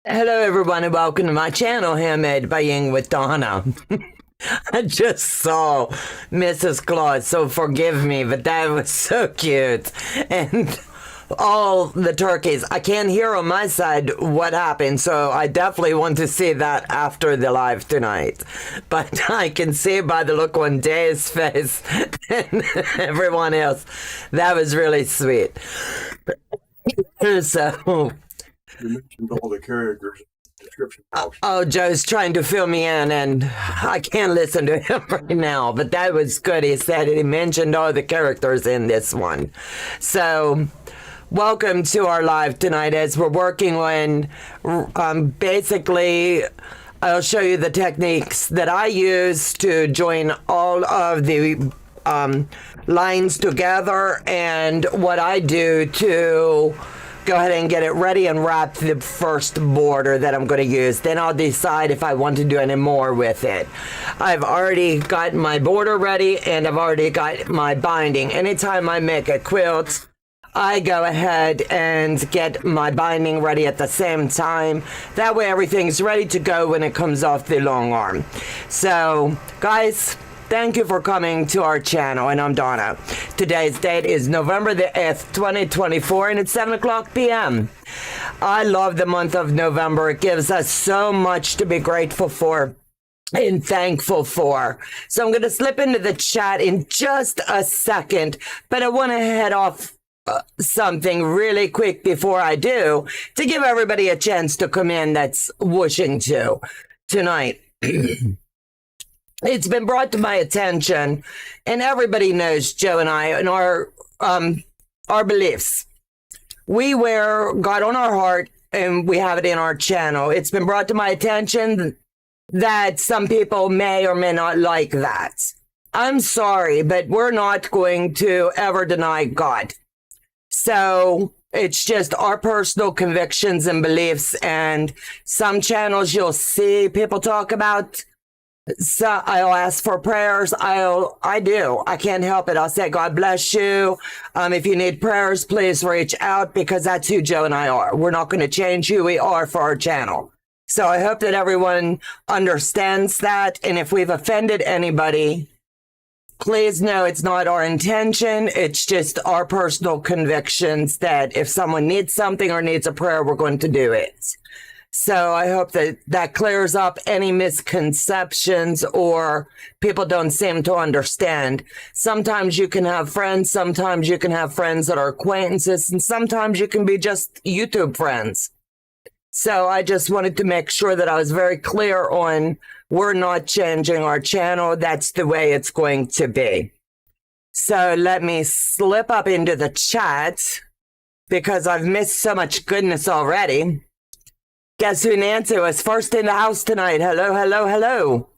Hello, everyone, and welcome to my channel, Handmade by Ying with Donna. I just saw Mrs. Claus, so forgive me, but that was so cute. And all the turkeys, I can't hear on my side what happened, so I definitely want to see that after the live tonight. But I can see by the look on Day's face and everyone else, that was really sweet. So... You mentioned all the characters description box. Oh, Joe's trying to fill me in, and I can't listen to him right now, but that was good. He said he mentioned all the characters in this one. So, welcome to our live tonight as we're working on basically, I'll show you the techniques that I use to join all of the lines together and what I do to go ahead and get it ready and wrap the first border that I'm going to use. Then I'll decide if I want to do any more with it. I've already got my border ready and I've already got my binding. Anytime I make a quilt, I go ahead and get my binding ready at the same time. That way everything's ready to go when it comes off the long arm. So, guys, thank you for coming to our channel, and I'm Donna. Today's date is November the 8th, 2024, and it's 7 o'clock p.m. I love the month of November. It gives us so much to be grateful for and thankful for. So I'm going to slip into the chat in just a second, but I want to head off something really quick before I do to give everybody a chance to come in that's wishing to tonight. It's been brought to my attention, and everybody knows Joe and I and our beliefs. We wear God on our heart, and we have it in our channel. It's been brought to my attention that some people may or may not like that. I'm sorry, but we're not going to ever deny God. So it's just our personal convictions and beliefs, and some channels you'll see people talk about. So I'll ask for prayers. I do. I can't help it. I'll say, God bless you. If you need prayers, please reach out, because that's who Joe and I are. We're not going to change who we are for our channel. So I hope that everyone understands that. And if we've offended anybody, please know it's not our intention. It's just our personal convictions that if someone needs something or needs a prayer, we're going to do it. So I hope that that clears up any misconceptions or people don't seem to understand. Sometimes you can have friends, sometimes you can have friends that are acquaintances, and sometimes you can be just YouTube friends. So I just wanted to make sure that I was very clear on we're not changing our channel. That's the way it's going to be. So let me slip up into the chat because I've missed so much goodness already. Guess who Nancy was first in the house tonight? Hello, hello, hello.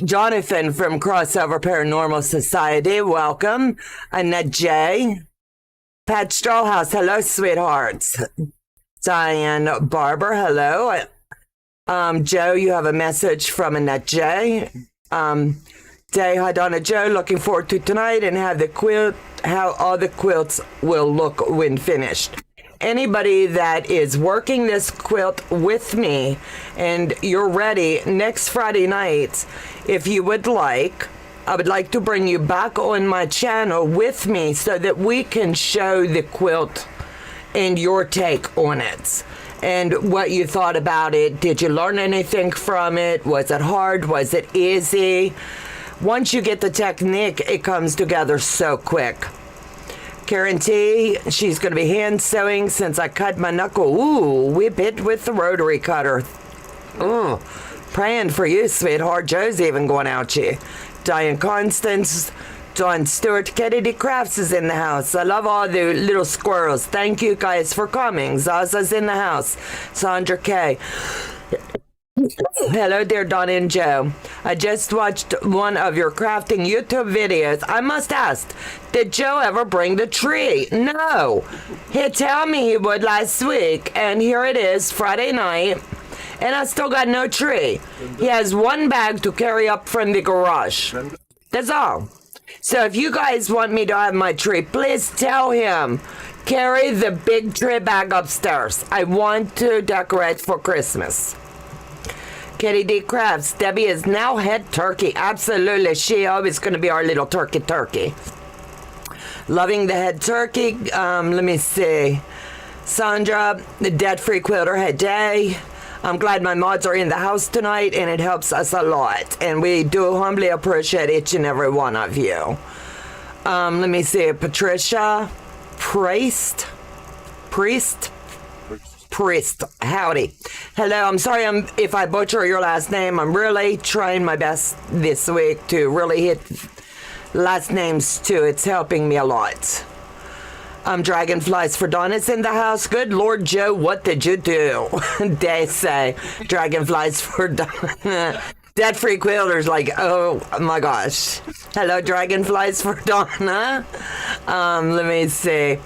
Jonathan from Crossover Paranormal Society, welcome. Annette J. Pat Strawhouse, hello, sweethearts. Diane Barber, hello. Joe, you have a message from Annette J. Day, hi, Donna Joe. Looking forward to tonight and have the quilt, how all the quilts will look when finished. Anybody that is working this quilt with me and you're ready next Friday night, if you would like, I would like to bring you back on my channel with me so that we can show the quilt and your take on it and what you thought about it. Did you learn anything from it? Was it hard? Was it easy? Once you get the technique, it comes together so quick. Karen T, she's going to be hand sewing since I cut my knuckle. Ooh, whip it with the rotary cutter. Ooh, praying for you, sweetheart. Joe's even going out here. Diane Constance, Dawn Stewart, Kennedy Crafts is in the house. I love all the little squirrels. Thank you guys for coming. Zaza's in the house. Sandra K. Hello, dear Donna and Joe. I just watched one of your crafting YouTube videos. I must ask, did Joe ever bring the tree? No. He told me he would last week, and here it is, Friday night, and I still got no tree. He has one bag to carry up from the garage. That's all. So if you guys want me to have my tree, please tell him. Carry the big tray bag upstairs. I want to decorate for Christmas. Kitty D Crafts. Debbie is now head turkey. Absolutely. She always going to be our little turkey. Loving the head turkey. Let me see. Sandra, the debt-free quilter, hey day. I'm glad my mods are in the house tonight, and it helps us a lot. And we do humbly appreciate each and every one of you. Let me see. Patricia, Priest. Howdy. Hello. I'm sorry if I butcher your last name. I'm really trying my best this week to really hit last names too. It's helping me a lot. Dragonflies for Donna's in the house. Good Lord, Joe, what did you do? They say dragonflies for Donna. Debt-free quilters, like, oh my gosh. Hello, dragonflies for Donna. Let me see.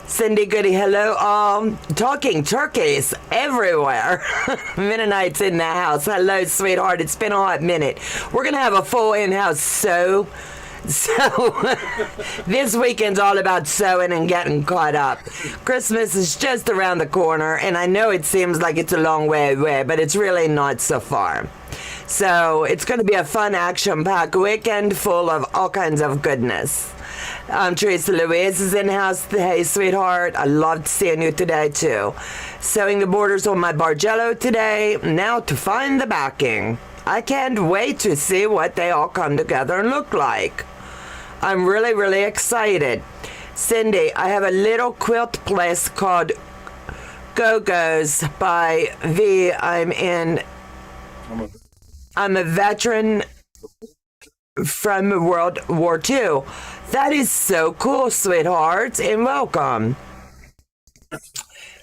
Cindy Goody, hello. Talking turkeys everywhere. Mennonites in the house. Hello, sweetheart. It's been a hot minute. We're going to have a full in-house sew. So this weekend's all about sewing and getting caught up. Christmas is just around the corner, and I know it seems like it's a long way away, but it's really not so far. So it's going to be a fun, action-packed weekend full of all kinds of goodness. Teresa Louise is in the house. Hey, sweetheart. I loved seeing you today, too. Sewing the borders on my Bargello today. Now to find the backing. I can't wait to see what they all come together and look like. I'm really, really excited. Cindy, I have a little quilt place called Go-Go's by V. I'm a veteran from World War II. That is so cool, sweethearts, and welcome.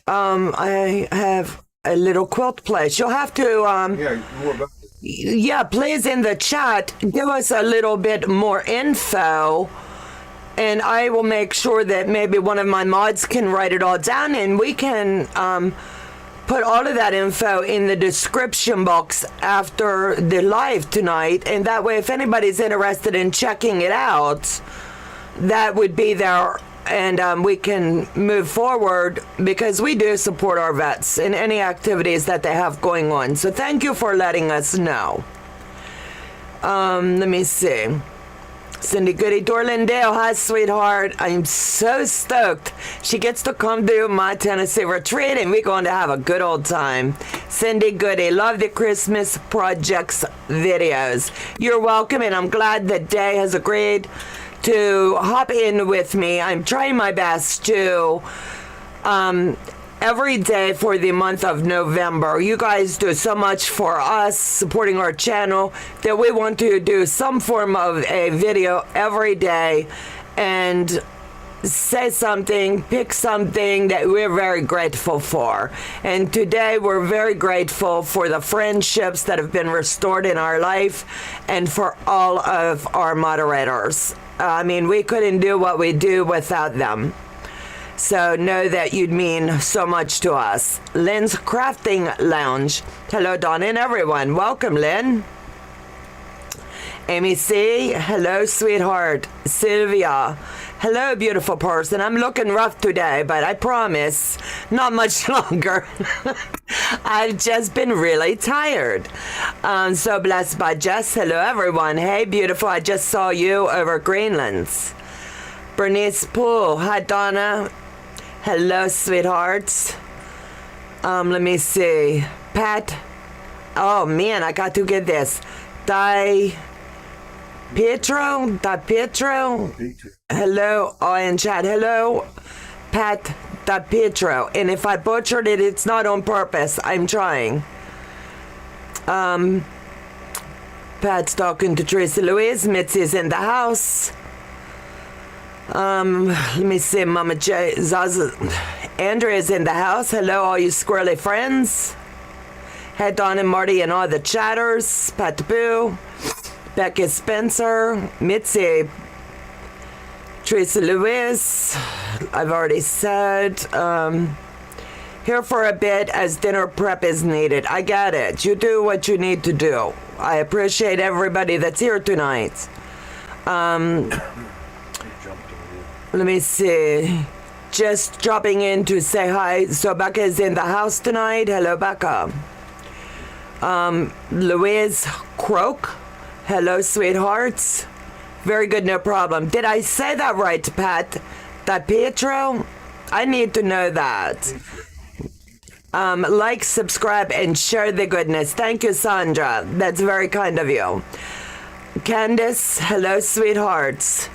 I have a little quilt place. You'll have to yeah, please in the chat give us a little bit more info, and I will make sure that maybe one of my mods can write it all down, and we can put all of that info in the description box after the live tonight, and that way if anybody's interested in checking it out, that would be there, and we can move forward, because we do support our vets in any activities that they have going on. So thank you for letting us know. Let me see. Cindy Goody, Dorlandale, hi sweetheart. I'm so stoked she gets to come to my Tennessee retreat, and we're going to have a good old time. Cindy Goody, love the Christmas projects videos. You're welcome, and I'm glad that Day has agreed to hop in with me. I'm trying my best to every day for the month of November. You guys do so much for us supporting our channel that we want to do some form of a video every day and say something, pick something that we're very grateful for. And today we're very grateful for the friendships that have been restored in our life and for all of our moderators. I mean, we couldn't do what we do without them. So know that you'd mean so much to us. Lynn's Crafting Lounge. Hello, Donna and everyone. Welcome, Lynn. Amy C. Hello, sweetheart. Sylvia. Hello, beautiful person. I'm looking rough today, but I promise not much longer. I've just been really tired. So blessed by Jess. Hello, everyone. Hey, beautiful. I just saw you over Greenlands. Bernice Poole. Hi, Donna. Hello, sweethearts. Let me see. Pat. Oh, man, I got to get this. Pietro. Hello, in chat. Hello, Pat Pietro. And if I butchered it, it's not on purpose. I'm trying. Pat's talking to Tracy Louise. Mitzi's in the house. Let me see. Mama J. Zaza. Andrea's in the house. Hello, all you squirrely friends. Hey, Don and Marty and all the chatters. Pat Boo. Becky Spencer, Mitzi, Teresa Lewis, I've already said. Here for a bit as dinner prep is needed. I get it. You do what you need to do. I appreciate everybody that's here tonight. Let me see. just dropping in to say hi. So Becca is in the house tonight. Hello, Becca. Louise Croak. Hello, sweethearts. Very good, no problem. Did I say that right, Pat? That Pietro? I need to know that. Like, subscribe, and share the goodness. Thank you, Sandra. That's very kind of you. Candice, hello, sweethearts.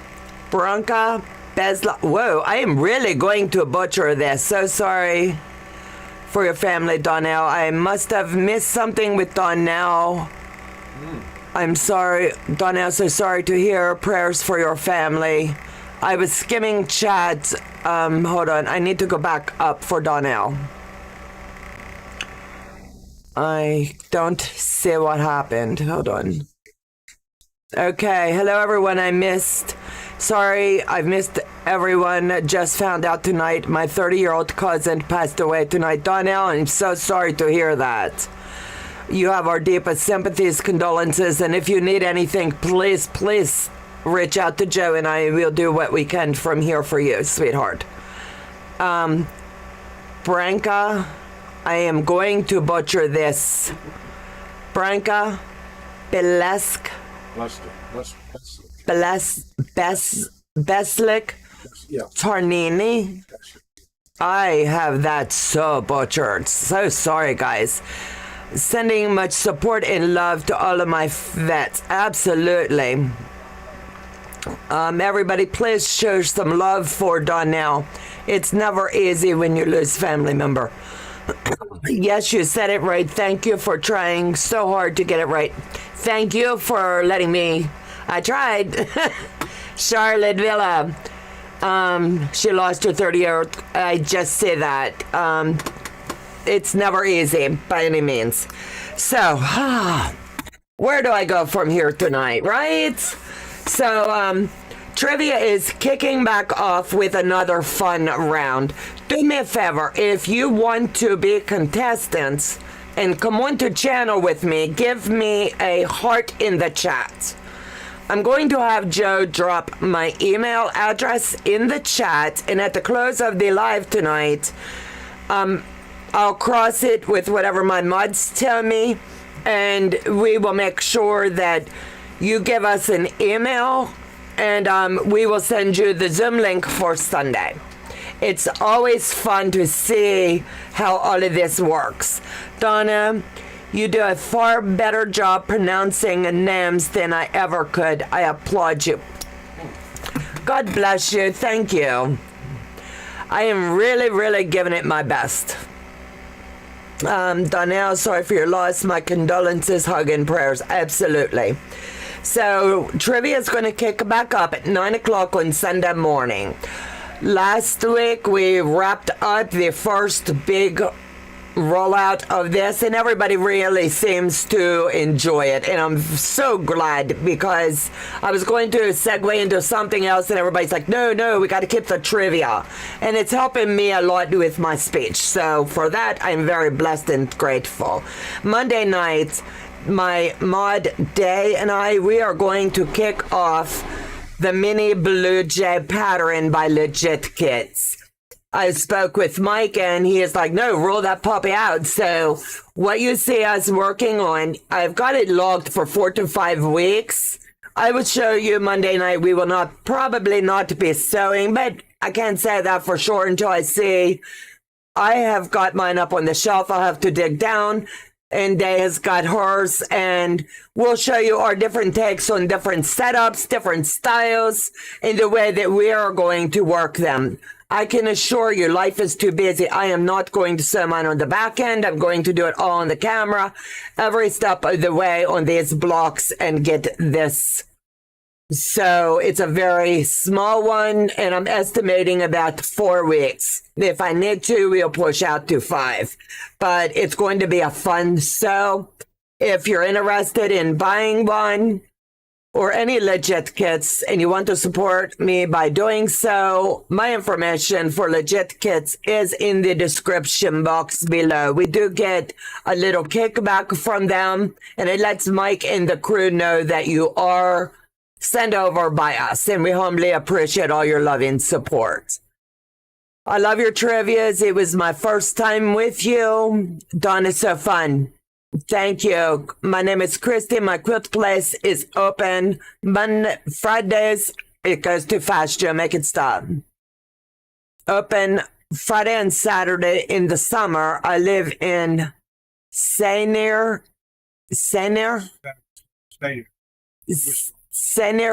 Bronca, Bezla. Whoa, I am really going to butcher this. So sorry for your family, Donnell. I must have missed something with Donnell. I'm sorry, Donnell, so sorry to hear. Prayers for your family. I was skimming chat. Hold on, I need to go back up for Donnell. I don't see what happened. Hold on. Okay, hello everyone. I've missed everyone. Just found out tonight my 30-year-old cousin passed away tonight. Donnell, I'm so sorry to hear that. You have our deepest sympathies, condolences, and if you need anything, please reach out to Joe and I. We'll do what we can from here for you, sweetheart. Branca, I am going to butcher this. Branca Belesque. Beslik Tarnini. I have that so butchered. So sorry, guys. Sending much support and love to all of my vets. Absolutely. Everybody, please show some love for Donnell. It's never easy when you lose family member. Yes, you said it right. Thank you for trying so hard to get it right. Thank you for letting me. I tried. Charlotte Villa. She lost her 30-year-old. I just say that. It's never easy by any means. So, where do I go from here tonight, right? So, trivia is kicking back off with another fun round. Do me a favor, if you want to be contestants and come on to channel with me, give me a heart in the chat. I'm going to have Joe drop my email address in the chat, and at the close of the live tonight, I'll cross it with whatever my mods tell me, and we will make sure that you give us an email, and we will send you the Zoom link for Sunday. It's always fun to see how all of this works. Donna, you do a far better job pronouncing names than I ever could. I applaud you. God bless you. Thank you. I am really giving it my best. Donnell, sorry for your loss. My condolences, hug, and prayers. Absolutely. So, trivia is going to kick back up at 9 o'clock on Sunday morning. Last week, we wrapped up the first big rollout of this, and everybody really seems to enjoy it, and I'm so glad, because I was going to segue into something else and everybody's like, no, we got to keep the trivia, and it's helping me a lot with my speech. So for that, I'm very blessed and grateful. Monday night, my mod Day and we are going to kick off the mini blue jay pattern by legitkits. I spoke with Mike and he is like, no, roll that puppy out. So what you see us working on, I've got it logged for 4 to 5 weeks. I will show you Monday night. We will probably not be sewing, but I can't say that for sure until I see. I have got mine up on the shelf. I'll have to dig down, and Day has got hers, and we'll show you our different takes on different setups, different styles, and the way that we are going to work them. I can assure you, life is too busy. I am not going to sew mine on the back end. I'm going to do it all on the camera, every step of the way on these blocks, and get this. So it's a very small one, and I'm estimating about 4 weeks. If I need to, we'll push out to 5. But it's going to be a fun sew. If you're interested in buying one or any legit kits and you want to support me by doing so, my information for legit kits is in the description box below. We do get a little kickback from them, and it lets Mike and the crew know that you are sent over by us, and we humbly appreciate all your loving support. I love your trivias. It was my first time with you. Donna, so fun. Thank you. My name is Christy. My quilt place is open Fridays. It goes too fast, Joe. Make it stop. Open Friday and Saturday in the summer. I live in Sainier,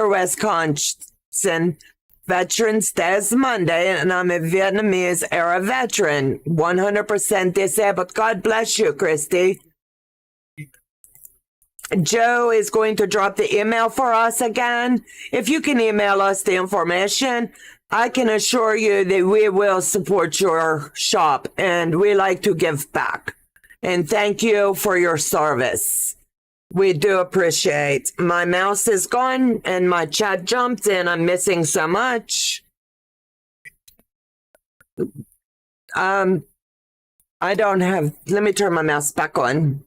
Wisconsin. Veterans Day is Monday, and I'm a Vietnamese era veteran, 100% disabled. God bless you, Christy. Joe is going to drop the email for us again. If you can email us the information, I can assure you that we will support your shop, and we like to give back. And thank you for your service. We do appreciate. My mouse is gone and my chat jumped and I'm missing so much. I don't have, let me turn my mouse back on.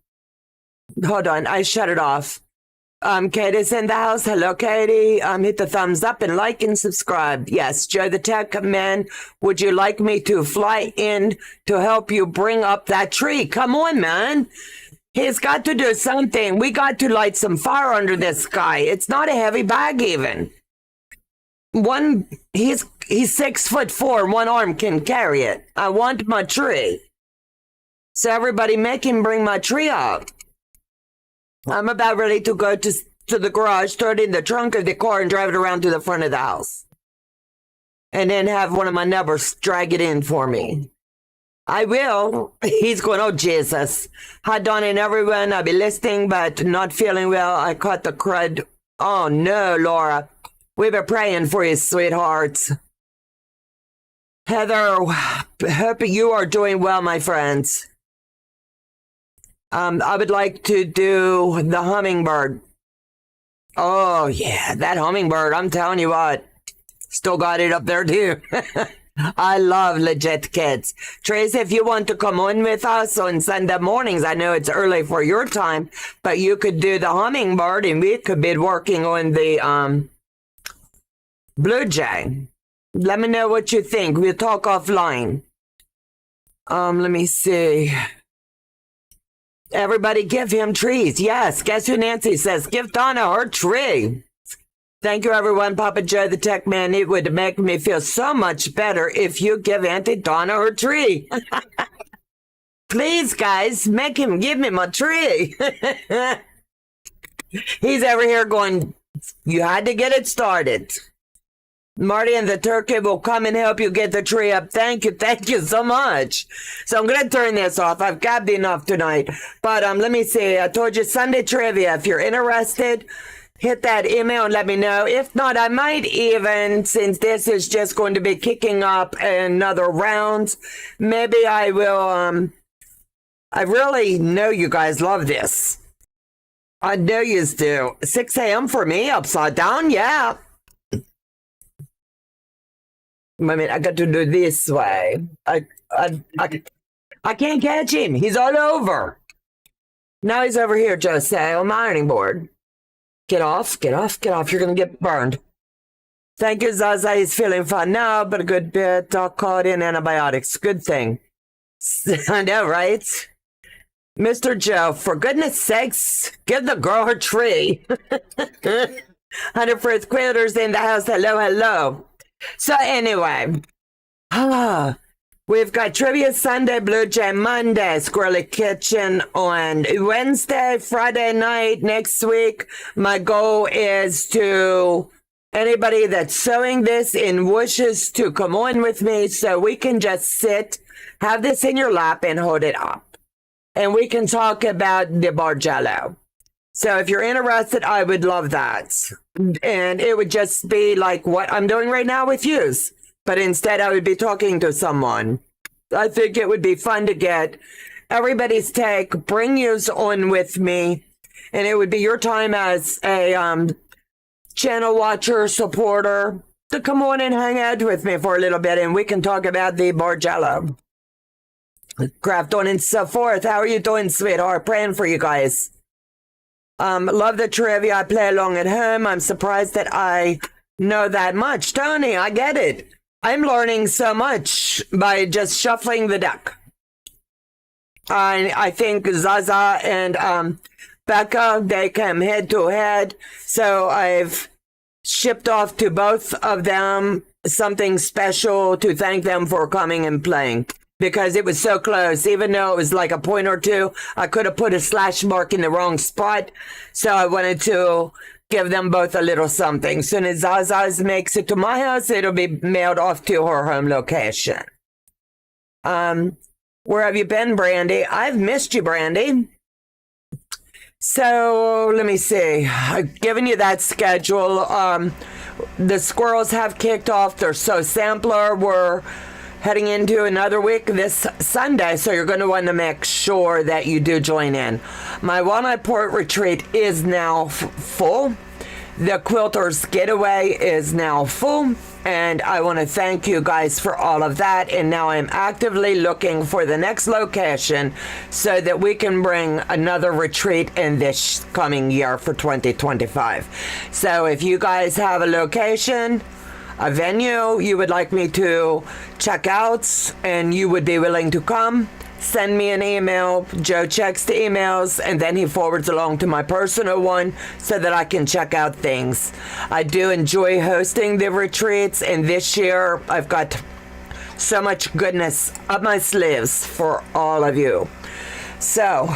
Hold on, I shut it off. Katie's in the house. Hello, Katie. Hit the thumbs up and like and subscribe. Yes, Joe the Tech Man, would you like me to fly in to help you bring up that tree? Come on, man. He's got to do something. We got to light some fire under this guy. It's not a heavy bag even. He's 6'4", one arm can carry it. I want my tree. So everybody make him bring my tree up. I'm about ready to go to the garage, throw it in the trunk of the car and drive it around to the front of the house. And then have one of my neighbors drag it in for me. I will. He's going, oh, Jesus. Hi, Donna and everyone. I'll be listening, but not feeling well. I caught the crud. Oh, no, Laura. We've been praying for you, sweethearts. Heather, hope you are doing well, my friends. I would like to do the hummingbird. Oh, yeah, that hummingbird. I'm telling you what. Still got it up there, too. I love legitkits. Tracy, if you want to come on with us on Sunday mornings, I know it's early for your time, but you could do the hummingbird and we could be working on the blue jay. Let me know what you think. We'll talk offline. Let me see. Everybody give him trees. Yes, guess who Nancy says? Give Donna her tree. Thank you, everyone. Papa Joe, the Tech Man. It would make me feel so much better if you give Auntie Donna her tree. Please, guys, make him give me my tree. He's over here going, you had to get it started. Marty and the turkey will come and help you get the tree up. Thank you so much. So I'm going to turn this off. I've gabbed enough tonight. But let me see. I told you Sunday trivia. If you're interested, hit that email and let me know. If not, I might even, since this is just going to be kicking up another round, maybe I will, I really know you guys love this. I know you do. 6 a.m. for me, upside down, yeah. I mean, I got to do this way. I can't catch him. He's all over. Now he's over here, Jose, on my ironing board. Get off. You're going to get burned. Thank you, Zaza. He's feeling fine now, but a good bit caught in antibiotics. Good thing. I know, right? Mr. Joe, for goodness sakes, give the girl her tree. 100 quilters in the house. Hello. So anyway, we've got Trivia Sunday, Blue Jay Monday, Squirrely Kitchen on Wednesday, Friday night next week. My goal is to anybody that's sewing this and wishes to come on with me so we can just sit, have this in your lap and hold it up. And we can talk about the Bargello. So if you're interested, I would love that. And it would just be like what I'm doing right now with yous. But instead, I would be talking to someone. I think it would be fun to get everybody's take, bring yous on with me. And it would be your time as a channel watcher, supporter, to come on and hang out with me for a little bit. And we can talk about the Bargello. Craft on and so forth. How are you doing, sweetheart? Praying for you guys. Love the trivia. I play along at home. I'm surprised that I know that much. Tony, I get it. I'm learning so much. by just shuffling the deck. I think Zaza and Becca, they came head to head. So I've shipped off to both of them something special to thank them for coming and playing. Because it was so close, even though it was like a point or two, I could have put a slash mark in the wrong spot. So I wanted to give them both a little something. Soon as Zaza's makes it to my house, it'll be mailed off to her home location. Where have you been, Brandy? I've missed you, Brandy. So let me see. I've given you that schedule. The squirrels have kicked off their Sew Sampler. We're heading into another week this Sunday, so you're going to want to make sure that you do join in. My Walnut Port retreat is now full. The Quilters Getaway is now full, and I want to thank you guys for all of that. And now I'm actively looking for the next location so that we can bring another retreat in this coming year for 2025. So if you guys have a location, a venue you would like me to check out and you would be willing to come, send me an email. Joe checks the emails and then he forwards along to my personal one so that I can check out things. I do enjoy hosting the retreats, and this year I've got so much goodness up my sleeves for all of you. So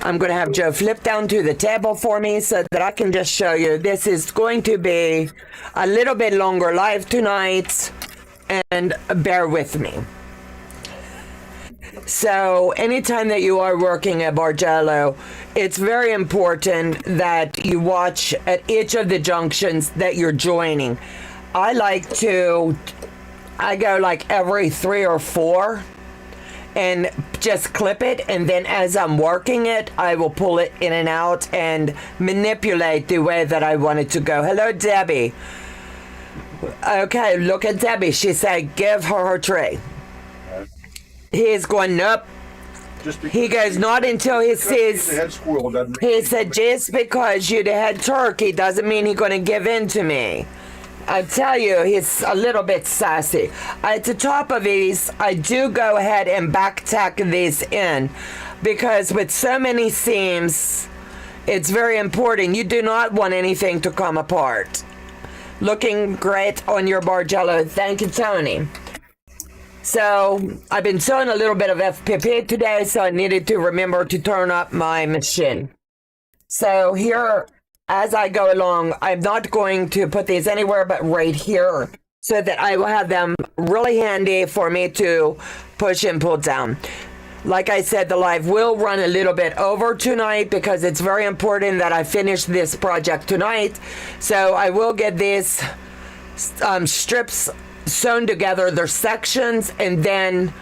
I'm going to have Joe flip down to the table for me so that I can just show you. This is going to be a little bit longer live tonight, and bear with me. So anytime that you are working at Bargello, it's very important that you watch at each of the junctions that you're joining. I go like every 3 or 4 and just clip it, and then as I'm working it, I will pull it in and out and manipulate the way that I want it to go. Hello, Debbie. Okay, look at Debbie. She said, give her tray. He's going, nope. He goes, not until he sees. He said, just because you're the head turkey doesn't mean he's going to give in to me. I tell you, he's a little bit sassy. At the top of these, I do go ahead and back tack these in, because with so many seams, it's very important. You do not want anything to come apart. Looking great on your Bargello. Thank you, Tony. So I've been sewing a little bit of FPP today, so I needed to remember to turn up my machine. So here, as I go along, I'm not going to put these anywhere but right here, so that I will have them really handy for me to push and pull down. Like I said, the live will run a little bit over tonight because it's very important that I finish this project tonight. So I will get these strips sewn together, their sections, and then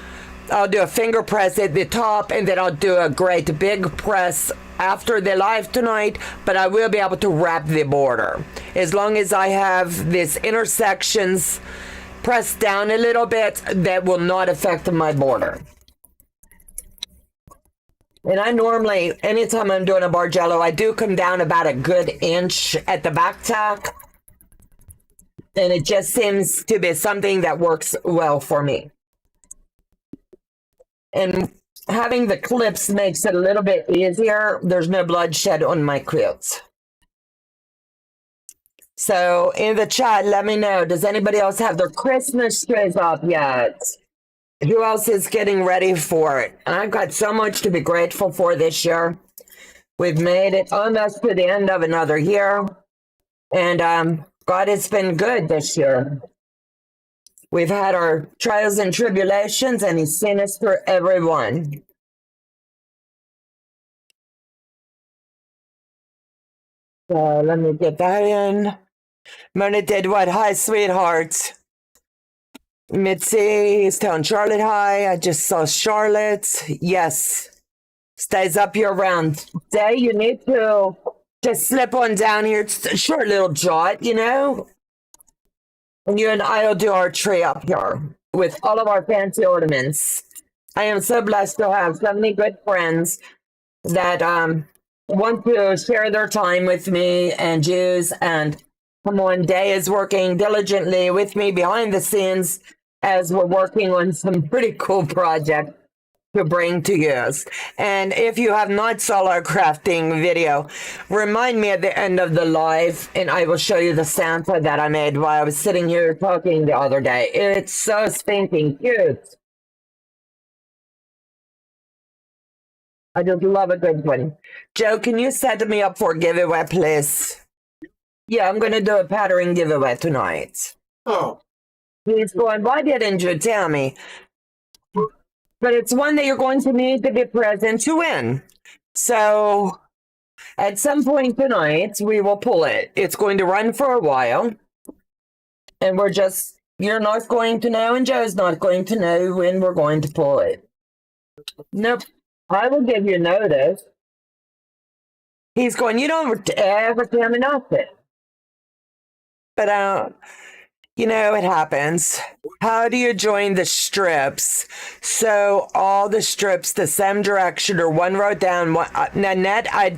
I'll do a finger press at the top, and then I'll do a great big press after the live tonight, but I will be able to wrap the border. As long as I have these intersections pressed down a little bit, that will not affect my border. And I normally, anytime I'm doing a Bargello, I do come down about a good inch at the back tack. And it just seems to be something that works well for me. And having the clips makes it a little bit easier. There's no bloodshed on my quilts. So in the chat, let me know, does anybody else have their Christmas trees up yet? Who else is getting ready for it? And I've got so much to be grateful for this year. We've made it almost to the end of another year. And God has been good this year. We've had our trials and tribulations, and He's seen us through every one. So let me get that in. Mona did what? Hi, sweetheart. Mitzi is telling Charlotte hi. I just saw Charlotte. Yes. Stays up year round. Day, you need to just slip on down here. It's a short little jaunt, you know. And you and I will do our tree up here with all of our fancy ornaments. I am so blessed to have so many good friends that want to share their time with me and use. And come on, Day is working diligently with me behind the scenes as we're working on some pretty cool project to bring to you. And if you have not saw our crafting video, remind me at the end of the live and I will show you the sample that I made while I was sitting here talking the other day. It's so stinking cute. I just love a good one. Joe, can you set me up for a giveaway, please? Yeah, I'm going to do a pattern giveaway tonight. Oh, He's going, why didn't you tell me? But it's one that you're going to need to be present to win. So at some point tonight, we will pull it. It's going to run for a while. And you're not going to know, and Joe's not going to know when we're going to pull it. Nope. I will give you notice. He's going, you don't ever tell me nothing. But, you know, it happens. How do you join the strips? So all the strips the same direction or one row down. Nanette, I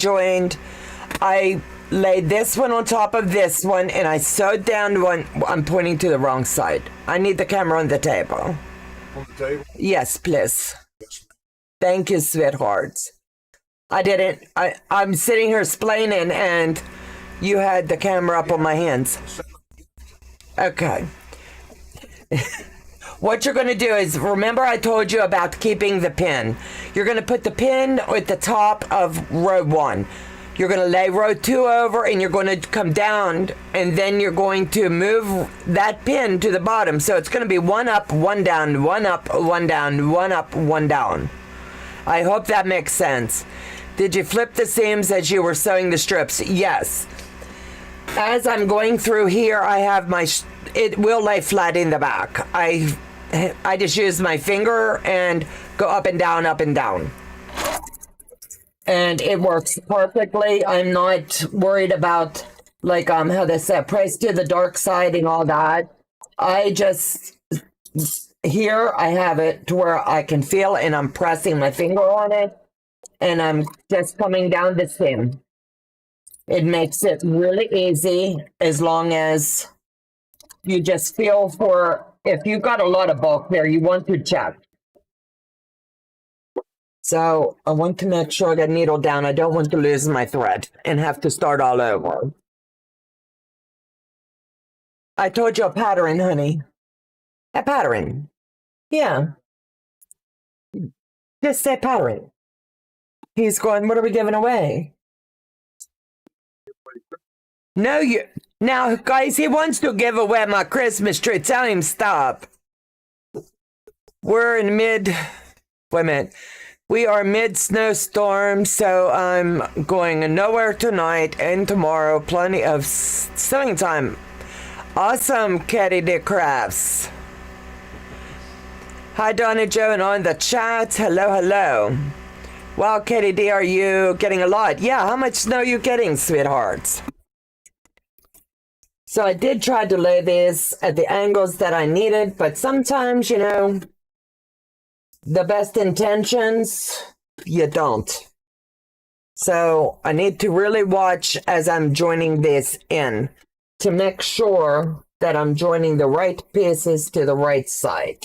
laid this one on top of this one and I sewed down one. I'm pointing to the wrong side. I need the camera on the table. on the table? Yes, please. Yes. Thank you, sweethearts. I didn't. I'm sitting here explaining and you had the camera up on my hands. Okay. What you're going to do is, remember I told you about keeping the pin. You're going to put the pin at the top of row 1. You're going to lay row 2 over and you're going to come down and then you're going to move that pin to the bottom. So it's going to be 1 up, 1 down, 1 up, 1 down, 1 up, 1 down. I hope that makes sense. Did you flip the seams as you were sewing the strips? Yes. As I'm going through here, I have it will lay flat in the back. I just use my finger and go up and down, up and down. And it works perfectly. I'm not worried about, like, how they say, press to the dark side and all that. Here I have it to where I can feel and I'm pressing my finger on it and I'm just coming down the seam. It makes it really easy as long as you just feel for, if you've got a lot of bulk there, you want to check. So I want to make sure I get needle down. I don't want to lose my thread and have to start all over. I told you a pattern, honey. A pattern. Yeah. Just say pattern. He's going, what are we giving away? No, now, guys, he wants to give away my Christmas tree. Tell him stop. We're in wait a minute. We are mid-snowstorm, so I'm going nowhere tonight and tomorrow. Plenty of sewing time. Awesome, Katie D. Crafts. Hi, Donna, Joe, and on the chat. Hello, hello. Wow, Katie D, are you getting a lot? Yeah, how much snow are you getting, sweethearts? So I did try to lay these at the angles that I needed, but sometimes, you know, the best intentions, you don't. So I need to really watch as I'm joining this in to make sure that I'm joining the right pieces to the right side.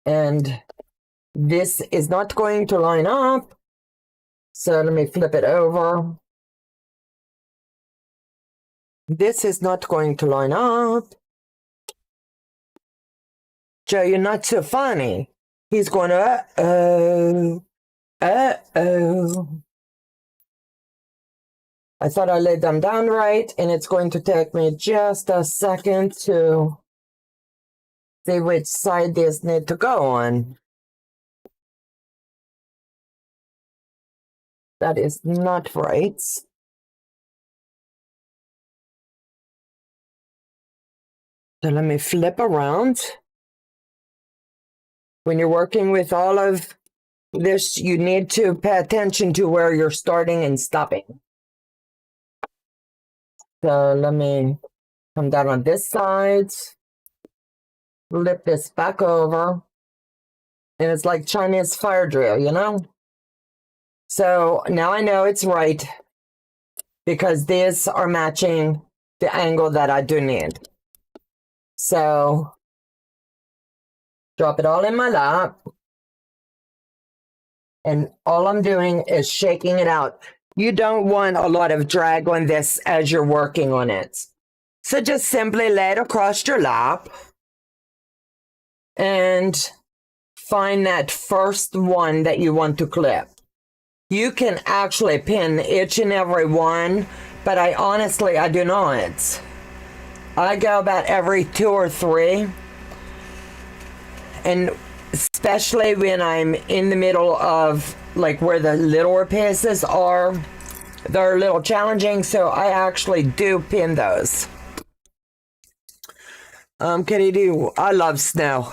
And this is not going to line up. So let me flip it over. This is not going to line up. Joe, you're not so funny. He's going, uh-oh, uh-oh. I thought I laid them down right, and it's going to take me just a second to see which side these need to go on. That is not right. So let me flip around. When you're working with all of this, you need to pay attention to where you're starting and stopping. So let me come down on this side, flip this back over, and it's like Chinese fire drill, you know? So now I know it's right because these are matching the angle that I do need. So Drop it all in my lap. And all I'm doing is shaking it out. You don't want a lot of drag on this as you're working on it. So just simply lay it across your lap and find that first one that you want to clip. You can actually pin each and every one, but I do not. I go about every 2 or 3. And especially when I'm in the middle of like where the littler pieces are, they're a little challenging, so I actually do pin those. Kitty do, I love snow.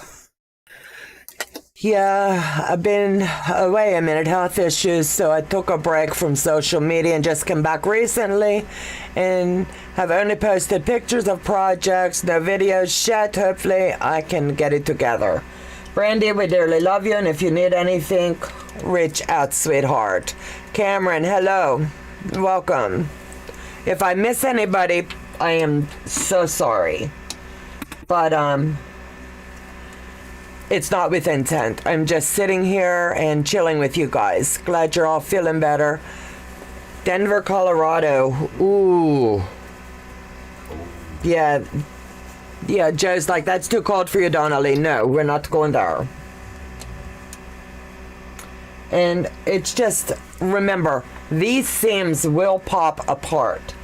Yeah, I've been away a minute, health issues, so I took a break from social media and just come back recently and have only posted pictures of projects, no videos yet. Hopefully I can get it together. Brandy, we dearly love you, and if you need anything, reach out, sweetheart. Cameron, hello. Welcome. If I miss anybody, I am so sorry. But, it's not with intent. I'm just sitting here and chilling with you guys. Glad you're all feeling better. Denver, Colorado. Ooh. Yeah. Yeah, Joe's like, that's too cold for you, Donna Lee. No, we're not going there. And it's just, remember, these seams will pop apart.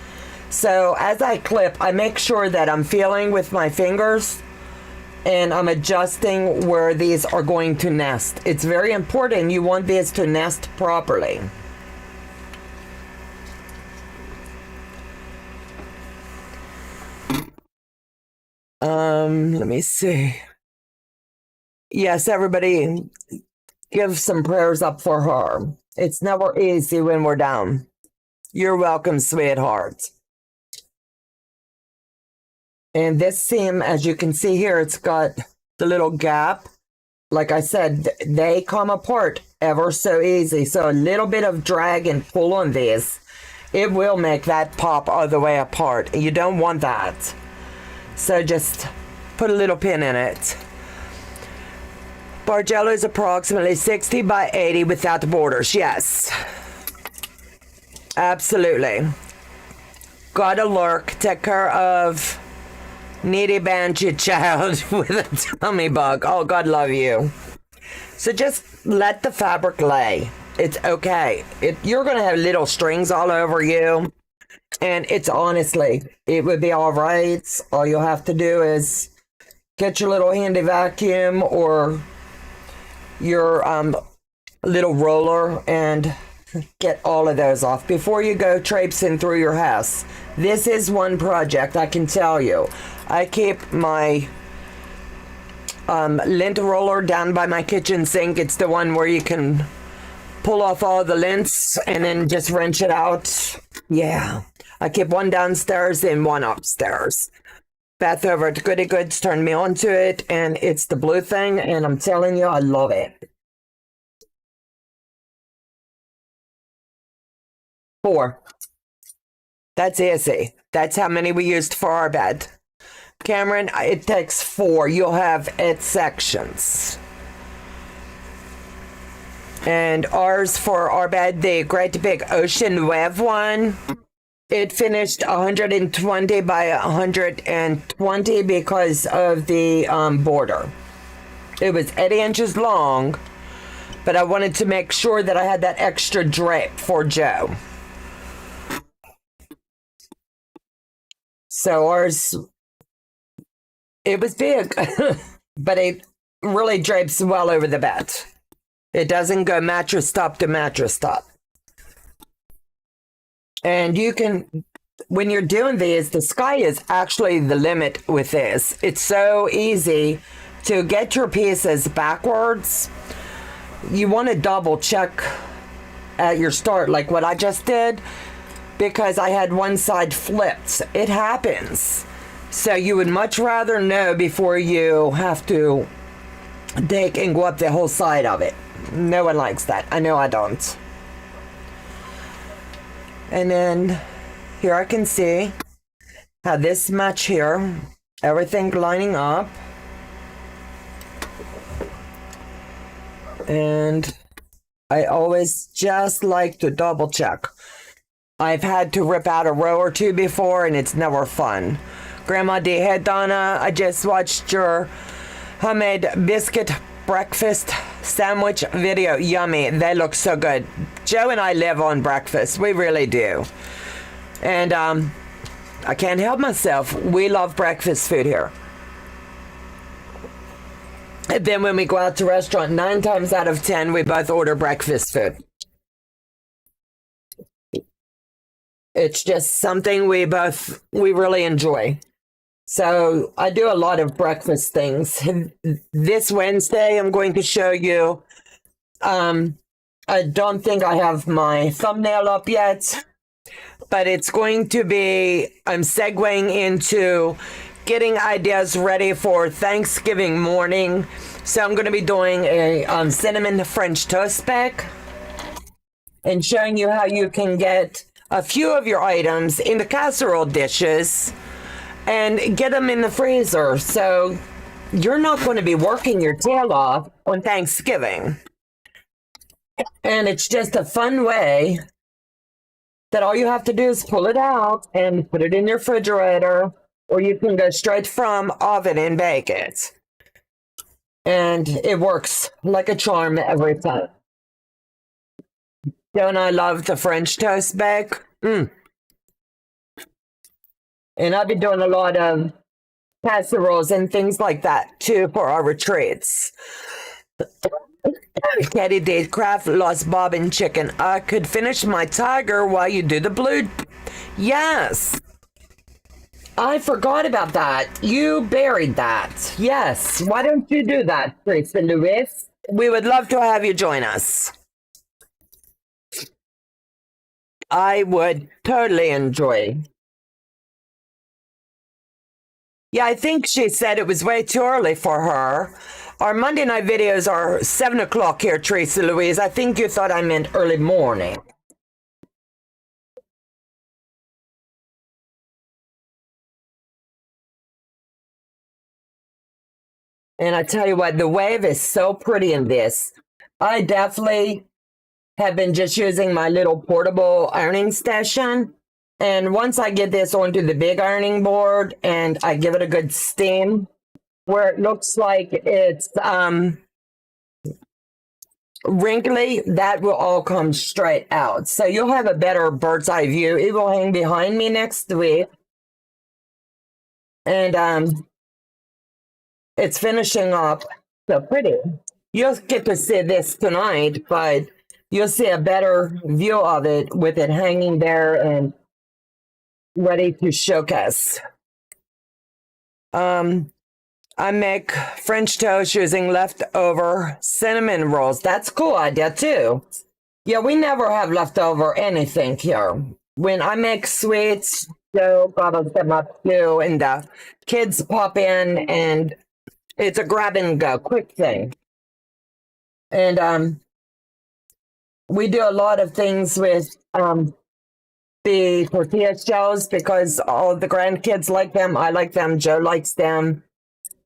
So as I clip, I make sure that I'm feeling with my fingers and I'm adjusting where these are going to nest. It's very important. You want these to nest properly. Let me see. Yes, everybody give some prayers up for her. It's never easy when we're down. You're welcome, sweetheart. And this seam, as you can see here, it's got the little gap. Like I said, they come apart ever so easy. So a little bit of drag and pull on these, it will make that pop all the way apart. You don't want that. So just put a little pin in it. Bargello is approximately 60 by 80 without the borders. Yes. Absolutely. Gotta lurk. Take care of needy banshee child with a tummy bug. Oh, God love you. So just let the fabric lay. It's okay. You're going to have little strings all over you. And it's honestly, it would be all right. All you'll have to do is get your little handy vacuum or your little roller and get all of those off before you go traipsing through your house. This is one project, I can tell you. I keep my lint roller down by my kitchen sink. It's the one where you can pull off all the lints and then just wrench it out. Yeah. I keep one downstairs and one upstairs. Beth over at Goody Goods turned me onto it, and it's the blue thing, and I'm telling you, I love it. 4. That's easy. That's how many we used for our bed. Cameron, it takes 4. You'll have 8 sections. And ours for our bed, the great big ocean wave one, it finished 120 by 120 because of the border. It was 80 inches long, but I wanted to make sure that I had that extra drape for Joe. So ours, it was big, but it really drapes well over the bed. It doesn't go mattress top to mattress top. And you can, when you're doing these, the sky is actually the limit with this. It's so easy to get your pieces backwards. You want to double check at your start, like what I just did, because I had one side flipped. It happens. So you would much rather know before you have to take and go up the whole side of it. No one likes that. I know I don't. And then here I can see how this match here, everything lining up. And I always just like to double check. I've had to rip out a row or two before, and it's never fun. Grandma D, hey Donna, I just watched your homemade biscuit breakfast sandwich video. Yummy. They look so good. Joe and I live on breakfast. We really do. And I can't help myself. We love breakfast food here. And then when we go out to restaurant, 9 times out of 10, we both order breakfast food. It's just something we really enjoy. So I do a lot of breakfast things. This Wednesday, I'm going to show you, I don't think I have my thumbnail up yet, but it's going to be, I'm segueing into getting ideas ready for Thanksgiving morning. So I'm going to be doing a cinnamon French toast bake and showing you how you can get a few of your items in the casserole dishes and get them in the freezer, so you're not going to be working your tail off on Thanksgiving. And it's just a fun way that all you have to do is pull it out and put it in your refrigerator, or you can go straight from oven and bake it. And it works like a charm every time. Don't I love the French toast bake? And I've been doing a lot of casseroles and things like that too for our retreats. Katie did craft lost bobbin chicken. I could finish my tiger while you do the blue. Yes. I forgot about that. You buried that. Yes. Why don't you do that, Teresa Lewis? We would love to have you join us. I would totally enjoy. Yeah, I think she said it was way too early for her. Our Monday night videos are 7 o'clock here, Teresa Louise. I think you thought I meant early morning. And I tell you what, the wave is so pretty in this. I definitely have been just using my little portable ironing station. And once I get this onto the big ironing board and I give it a good steam, where it looks like it's wrinkly, that will all come straight out. So you'll have a better bird's eye view. It will hang behind me next week. And it's finishing up so pretty. You'll get to see this tonight, but you'll see a better view of it with it hanging there and ready to showcase. I make French toast using leftover cinnamon rolls. That's a cool idea too. Yeah, we never have leftover anything here. When I make sweets, Joe bottles them up too, and the kids pop in, and it's a grab and go quick thing. And we do a lot of things with the tortilla shells because all the grandkids like them. I like them. Joe likes them.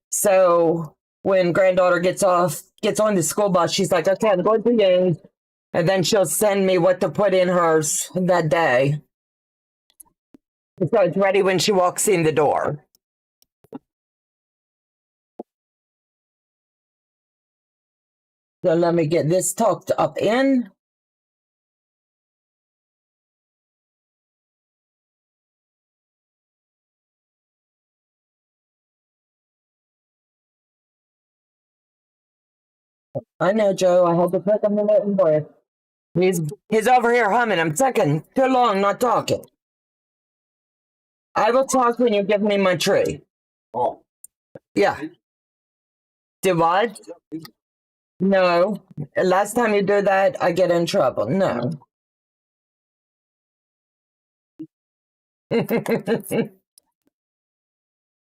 So when granddaughter gets on the school bus, she's like, okay, I'm going to Ying. And then she'll send me what to put in hers that day. So it's ready when she walks in the door. So let me get this tucked up in. I know, Joe. I had to put them in it for you. He's over here humming. I'm taking too long not talking. I will talk when you give me my tree. Oh. Yeah. Do what? No. Last time you do that, I get in trouble. No.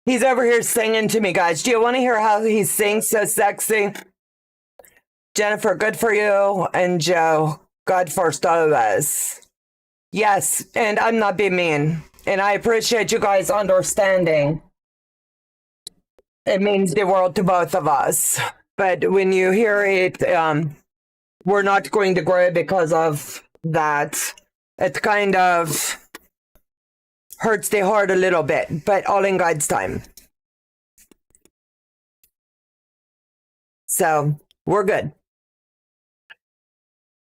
He's over here singing to me, guys. Do you want to hear how he sings so sexy? Jennifer, good for you. And Joe, God first always. Yes, and I'm not being mean. And I appreciate you guys understanding. It means the world to both of us. But when you hear it, we're not going to grow because of that. It kind of hurts the heart a little bit, but all in God's time. So we're good.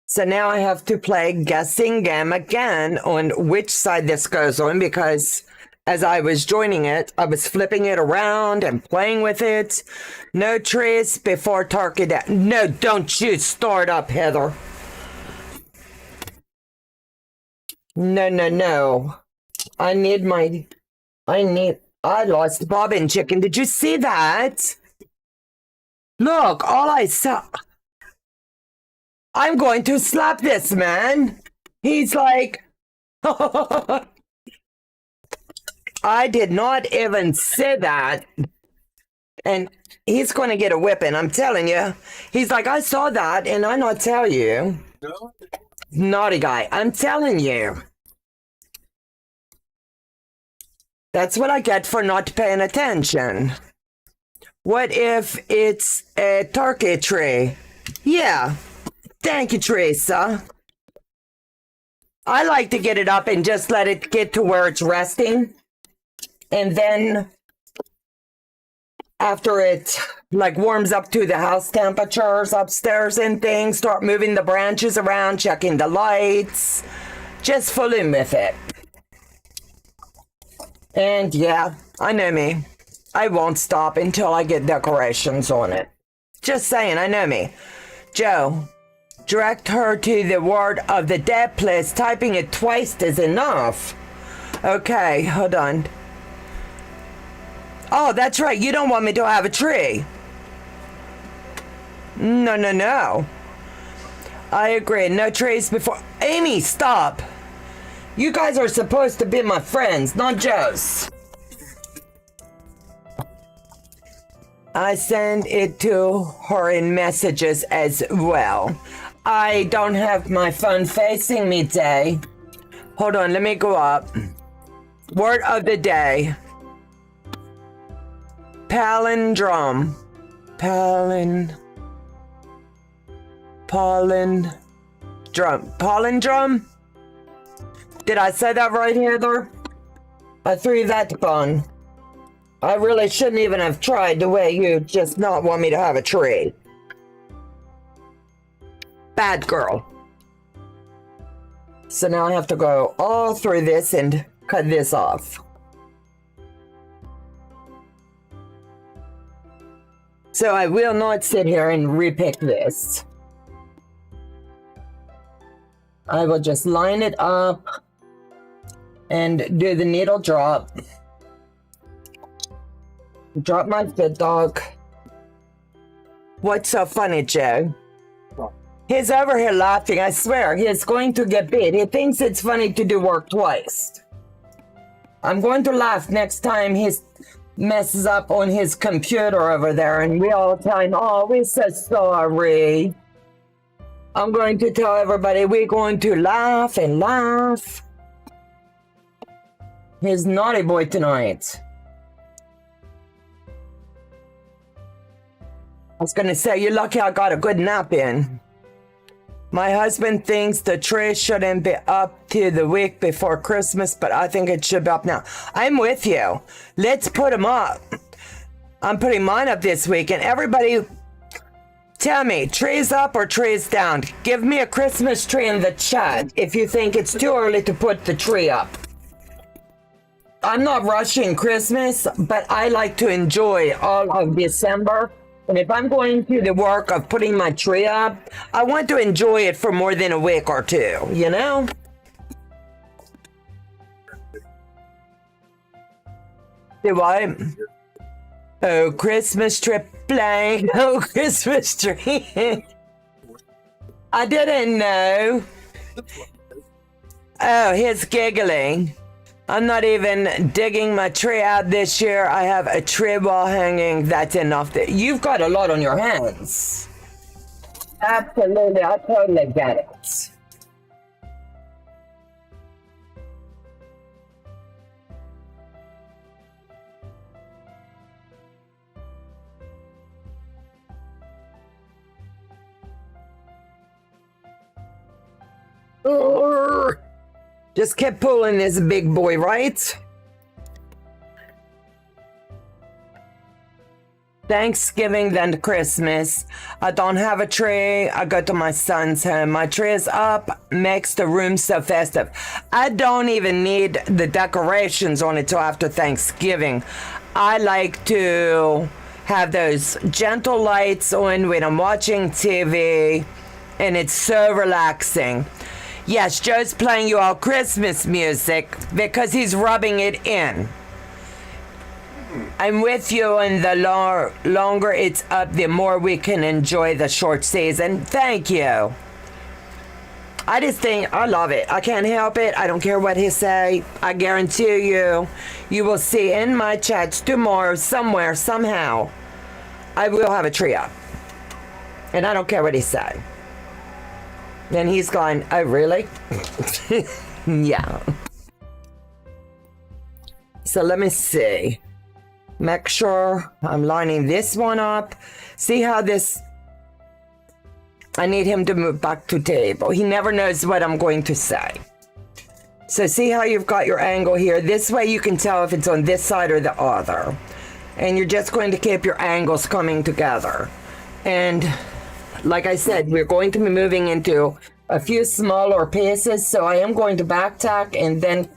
So now I have to play guessing game again on which side this goes on, because as I was joining it, I was flipping it around and playing with it. No trees before turkey day. No, don't you start up, Heather. No, no, no. I lost bobbin chicken. Did you see that? Look, all I saw. I'm going to slap this man. He's like, I did not even say that. And he's going to get a whipping, I'm telling you. He's like, I saw that, and I not tell you. No. Naughty guy, I'm telling you. That's what I get for not paying attention. What if it's a turkey tree? Yeah. Thank you, Teresa. I like to get it up and just let it get to where it's resting. And then after it like warms up to the house temperatures upstairs and things, start moving the branches around, checking the lights, just fooling with it. And yeah, I know me. I won't stop until I get decorations on it. Just saying, I know me. Joe, direct her to the word of the day, please. Typing it twice is enough. Okay, hold on. Oh, that's right. You don't want me to have a tree. No, no, no. I agree. No trees before. Amy, stop. You guys are supposed to be my friends, not Joe's. I send it to her in messages as well. I don't have my phone facing me today. Hold on, let me go up. Word of the day. Palindrome. Palindrome? Did I say that right, Heather? I threw that bone. I really shouldn't even have tried the way you just not want me to have a tree. Bad girl. So now I have to go all through this and cut this off. So I will not sit here and repick this. I will just line it up and do the needle drop. Drop my fit dog. What's so funny, Joe? He's over here laughing. I swear, he's going to get beat. He thinks it's funny to do work twice. I'm going to laugh next time he messes up on his computer over there and we all tell him, oh, we're so sorry. I'm going to tell everybody we're going to laugh and laugh. He's naughty boy tonight. I was going to say, you're lucky I got a good nap in. My husband thinks the tree shouldn't be up to the week before Christmas, but I think it should be up now. I'm with you. Let's put them up. I'm putting mine up this week, and everybody tell me, trees up or trees down? Give me a Christmas tree in the chat if you think it's too early to put the tree up. I'm not rushing Christmas, but I like to enjoy all of December. And if I'm going through the work of putting my tree up, I want to enjoy it for more than a week or two, you know? Do I? Oh, Christmas tree playing. Oh, Christmas tree. I didn't know. Oh, he's giggling. I'm not even digging my tree out this year. I have a tree wall hanging. That's enough. You've got a lot on your hands. Absolutely. I totally get it. Just keep pulling this big boy, right? Thanksgiving, then Christmas. I don't have a tree. I go to my son's home. My tree is up, makes the room so festive. I don't even need the decorations on it till after Thanksgiving. I like to have those gentle lights on when I'm watching TV, and it's so relaxing. Yes, Joe's playing you all Christmas music because he's rubbing it in. I'm with you, and the longer it's up, the more we can enjoy the short season. Thank you. I just think, I love it. I can't help it. I don't care what he say. I guarantee you, you will see in my chats tomorrow, somewhere, somehow, I will have a tree up. And I don't care what he say. Then he's going, oh, really? Yeah. So let me see. Make sure I'm lining this one up. See how this, I need him to move back to table. He never knows what I'm going to say. So see how you've got your angle here. This way you can tell if it's on this side or the other. And you're just going to keep your angles coming together. And like I said, we're going to be moving into a few smaller pieces. So I am going to back tack and then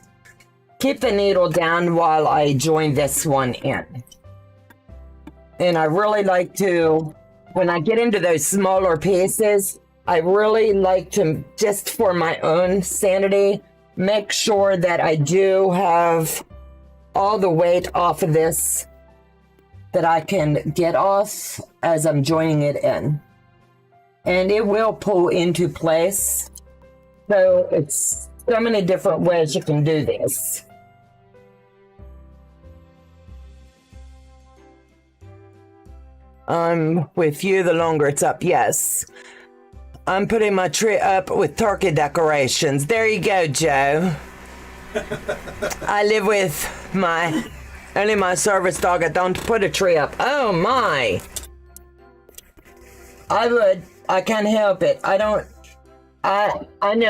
keep the needle down while I join this one in. And I really like to, when I get into those smaller pieces, I really like to, just for my own sanity, make sure that I do have all the weight off of this that I can get off as I'm joining it in. And it will pull into place. So it's so many different ways you can do this. I'm with you the longer it's up, yes. I'm putting my tree up with turkey decorations. There you go, Joe. I live with only my service dog. I don't put a tree up. Oh my. I can't help it. I know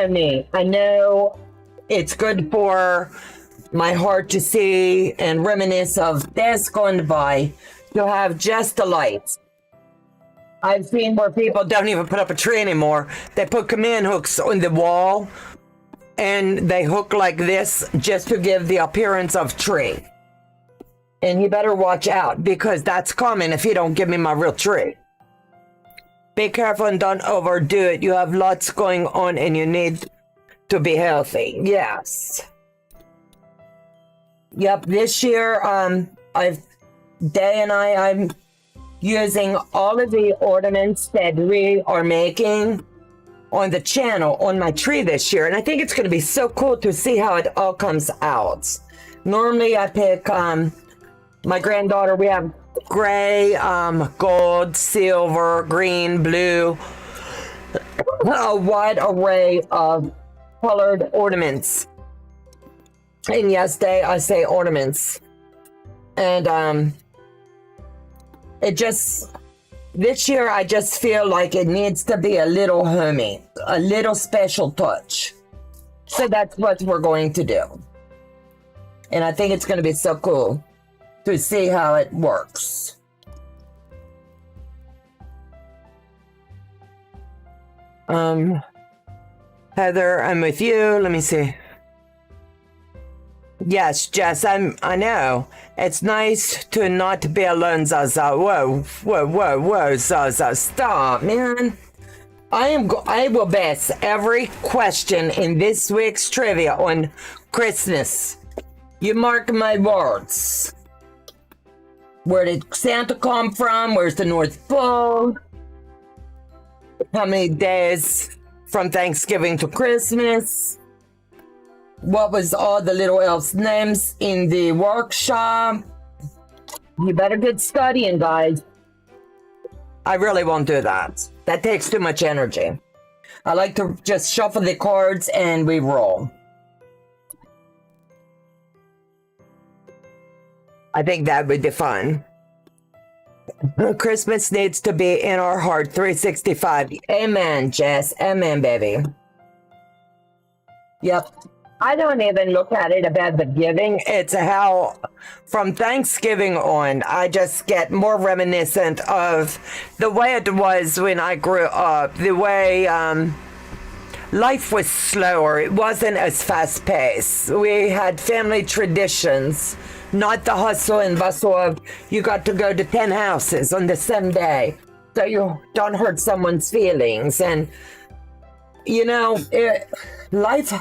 me. I know it's good for my heart to see and reminisce of days gone by. To have just the lights. I've seen where people don't even put up a tree anymore. They put command hooks on the wall and they hook like this just to give the appearance of tree. And you better watch out because that's coming if you don't give me my real tree. Be careful and don't overdo it. You have lots going on and you need to be healthy. Yes. Yep, this year I'm using all of the ornaments that we are making on the channel on my tree this year. And I think it's going to be so cool to see how it all comes out. Normally I pick my granddaughter, we have gray, gold, silver, green, blue, a wide array of colored ornaments. And yes, I say ornaments. And this year I just feel like it needs to be a little homey, a little special touch. So that's what we're going to do. And I think it's going to be so cool to see how it works. Heather, I'm with you. Let me see. Yes, Jess, I know. It's nice to not be alone, Zaza. Whoa, Zaza. Stop, man. I will base every question in this week's trivia on Christmas. You mark my words. Where did Santa come from? Where's the North Pole? How many days from Thanksgiving to Christmas? What was all the little elves' names in the workshop? You better get studying, guys. I really won't do that. That takes too much energy. I like to just shuffle the cards and we roll. I think that would be fun. Christmas needs to be in our heart 365. Amen, Jess. Amen, baby. Yep. I don't even look at it about the giving. It's how from Thanksgiving on, I just get more reminiscent of the way it was when I grew up, the way life was slower. It wasn't as fast paced. We had family traditions, not the hustle and bustle of you got to go to 10 houses on the same day so you don't hurt someone's feelings. And, you know, life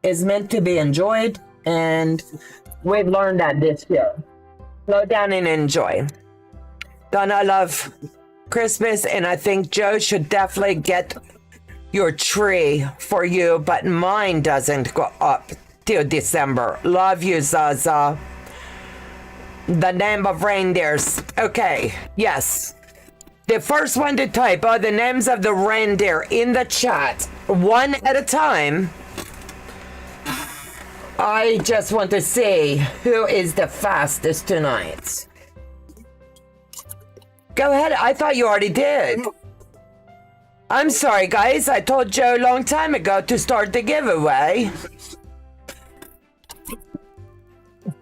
is meant to be enjoyed, and we've learned that this year. Slow down and enjoy. Donna, I love Christmas, and I think Joe should definitely get your tree for you, but mine doesn't go up till December. Love you, Zaza. The name of reindeers. Okay, yes. The first one to type are the names of the reindeer in the chat, one at a time. I just want to see who is the fastest tonight. Go ahead. I thought you already did. I'm sorry, guys. I told Joe a long time ago to start the giveaway.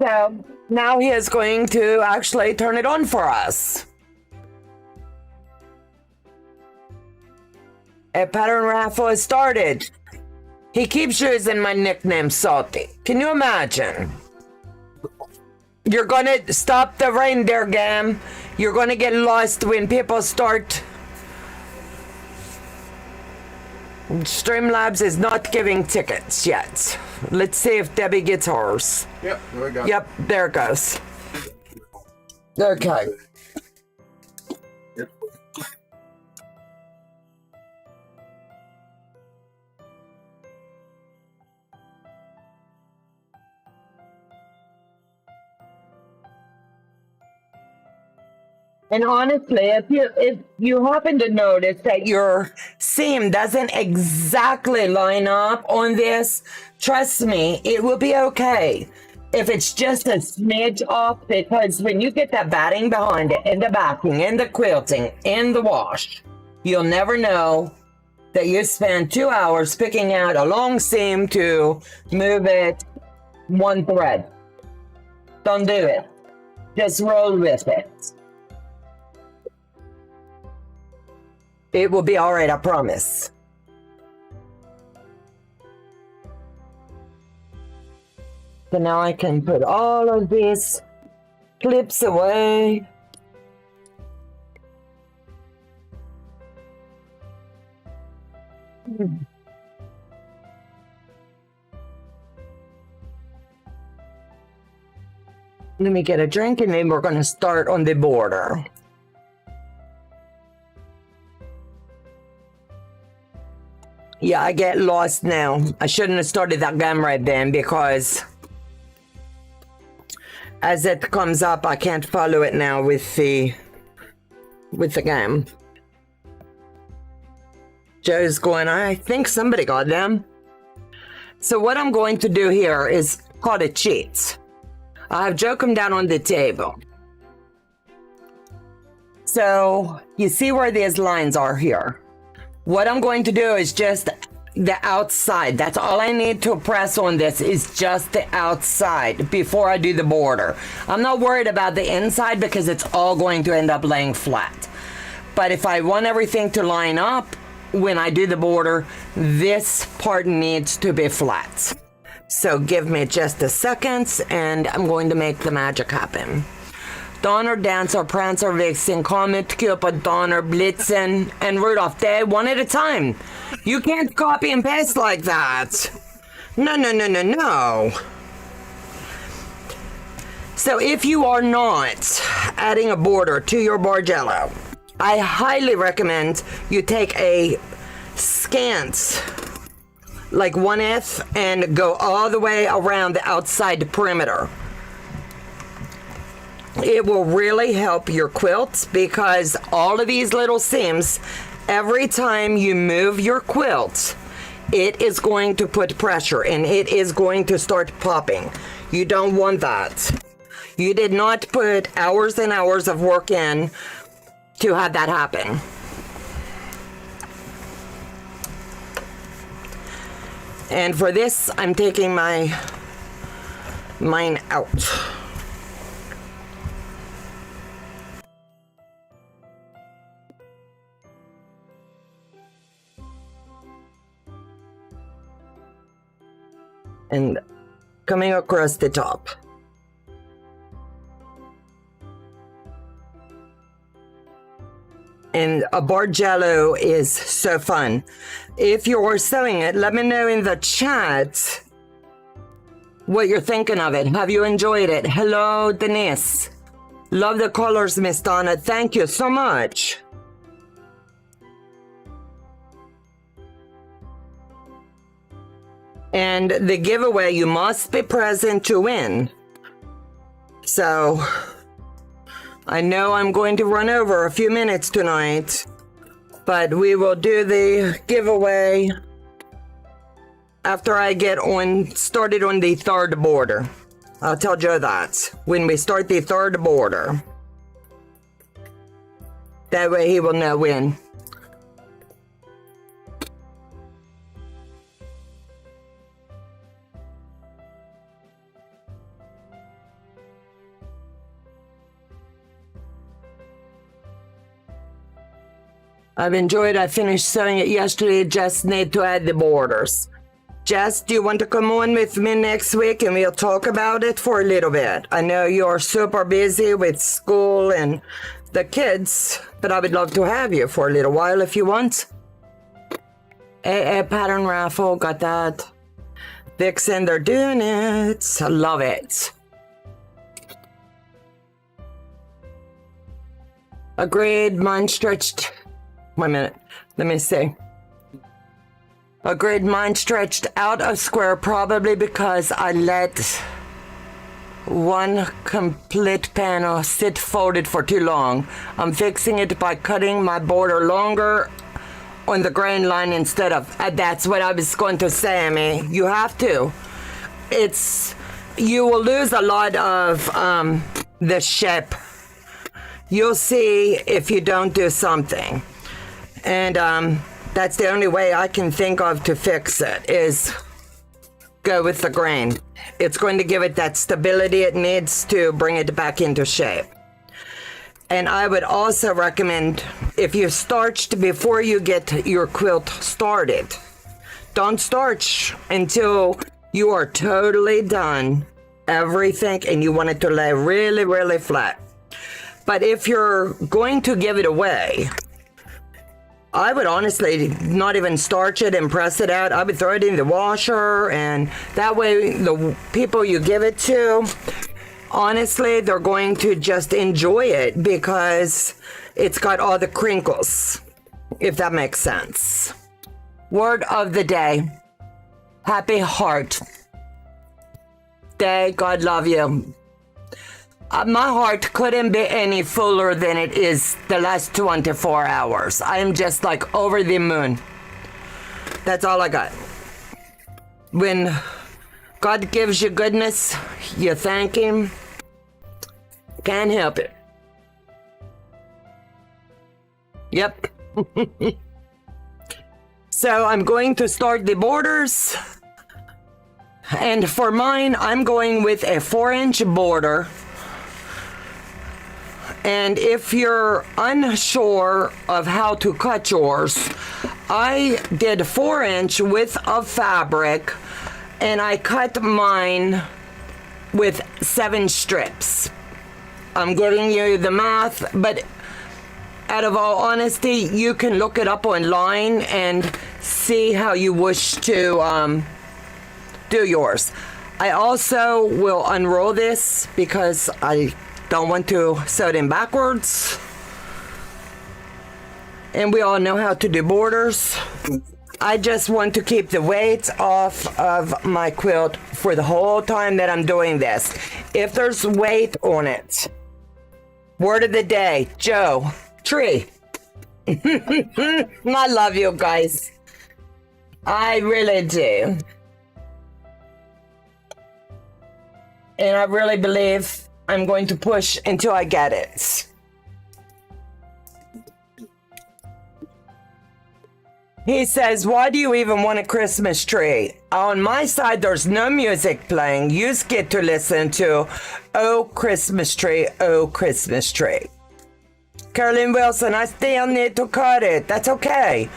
So now he is going to actually turn it on for us. A pattern raffle has started. He keeps using my nickname, Salty. Can you imagine? You're gonna stop the reindeer game. You're gonna get lost when people start. Streamlabs is not giving tickets yet. Let's see if Debbie gets hers. Yep, there we go. Yep, there it goes. Okay. Yep. And honestly, if you happen to notice that your seam doesn't exactly line up on this, trust me, it will be okay. If it's just a smidge off, because when you get that batting behind it, and the backing, and the quilting, and the wash, you'll never know that you spent 2 hours picking out a long seam to move it one thread. Don't do it. Just roll with it. It will be all right, I promise. So now I can put all of these clips away. Let me get a drink and then we're going to start on the border. Yeah, I get lost now. I shouldn't have started that game right then because as it comes up, I can't follow it now with the game. Joe's going, I think somebody got them. So what I'm going to do here is called a cheat. I have Joe come down on the table. So you see where these lines are here. What I'm going to do is just the outside. That's all I need to press on this is just the outside before I do the border. I'm not worried about the inside because it's all going to end up laying flat. But if I want everything to line up when I do the border, this part needs to be flat. So give me just a second and I'm going to make the magic happen. Donner, Dancer, Prancer, Vixen, Comet, Cupid, Donner, Blitzen, and Rudolph. They one at a time. You can't copy and paste like that. No, no, no, no, no. So if you are not adding a border to your Bargello, I highly recommend you take a scant, like 1/8, and go all the way around the outside perimeter. It will really help your quilt because all of these little seams, every time you move your quilt, it is going to put pressure and it is going to start popping. You don't want that. You did not put hours and hours of work in to have that happen. And for this, I'm taking mine out. And coming across the top. And a Bargello is so fun. If you're sewing it, let me know in the chat what you're thinking of it. Have you enjoyed it? Hello, Denise. Love the colors, Miss Donna. Thank you so much. And the giveaway, you must be present to win. So I know I'm going to run over a few minutes tonight, but we will do the giveaway after I get started on the third border. I'll tell Joe that when we start the third border. That way he will know when. I've enjoyed. I finished sewing it yesterday. Just need to add the borders. Jess, do you want to come on with me next week and we'll talk about it for a little bit? I know you're super busy with school and the kids, but I would love to have you for a little while if you want. A pattern raffle, got that. Vixen, they're doing it. I love it. Agreed, mine stretched. 1 minute, let me see. Agreed, mine stretched out of square probably because I let one complete panel sit folded for too long. I'm fixing it by cutting my border longer on the grain line instead of, that's what I was going to say, Amy. You have to. You will lose a lot of the shape. You'll see if you don't do something. And that's the only way I can think of to fix it, is go with the grain. It's going to give it that stability it needs to bring it back into shape. And I would also recommend, if you starched before you get your quilt started, don't starch until you are totally done everything and you want it to lay really, really flat. But if you're going to give it away, I would honestly not even starch it and press it out. I would throw it in the washer, and that way the people you give it to, honestly, they're going to just enjoy it because it's got all the crinkles, if that makes sense. Word of the day. Happy Heart Day. God love you. My heart couldn't be any fuller than it is the last 24 hours. I am just like over the moon. That's all I got. When God gives you goodness, you thank Him. Can't help it. Yep. So I'm going to start the borders. And for mine, I'm going with a 4-inch border. And if you're unsure of how to cut yours, I did 4-inch width of fabric and I cut mine with 7 strips. I'm giving you the math, but out of all honesty, you can look it up online and see how you wish to do yours. I also will unroll this because I don't want to sew it in backwards. And we all know how to do borders. I just want to keep the weight off of my quilt for the whole time that I'm doing this. If there's weight on it. Word of the day, Joe, tree. I love you guys. I really do. And I really believe I'm going to push until I get it. He says, why do you even want a Christmas tree? On my side, there's no music playing. You just get to listen to Oh Christmas Tree, Oh Christmas Tree. Carolyn Wilson, I still need to cut it. That's okay.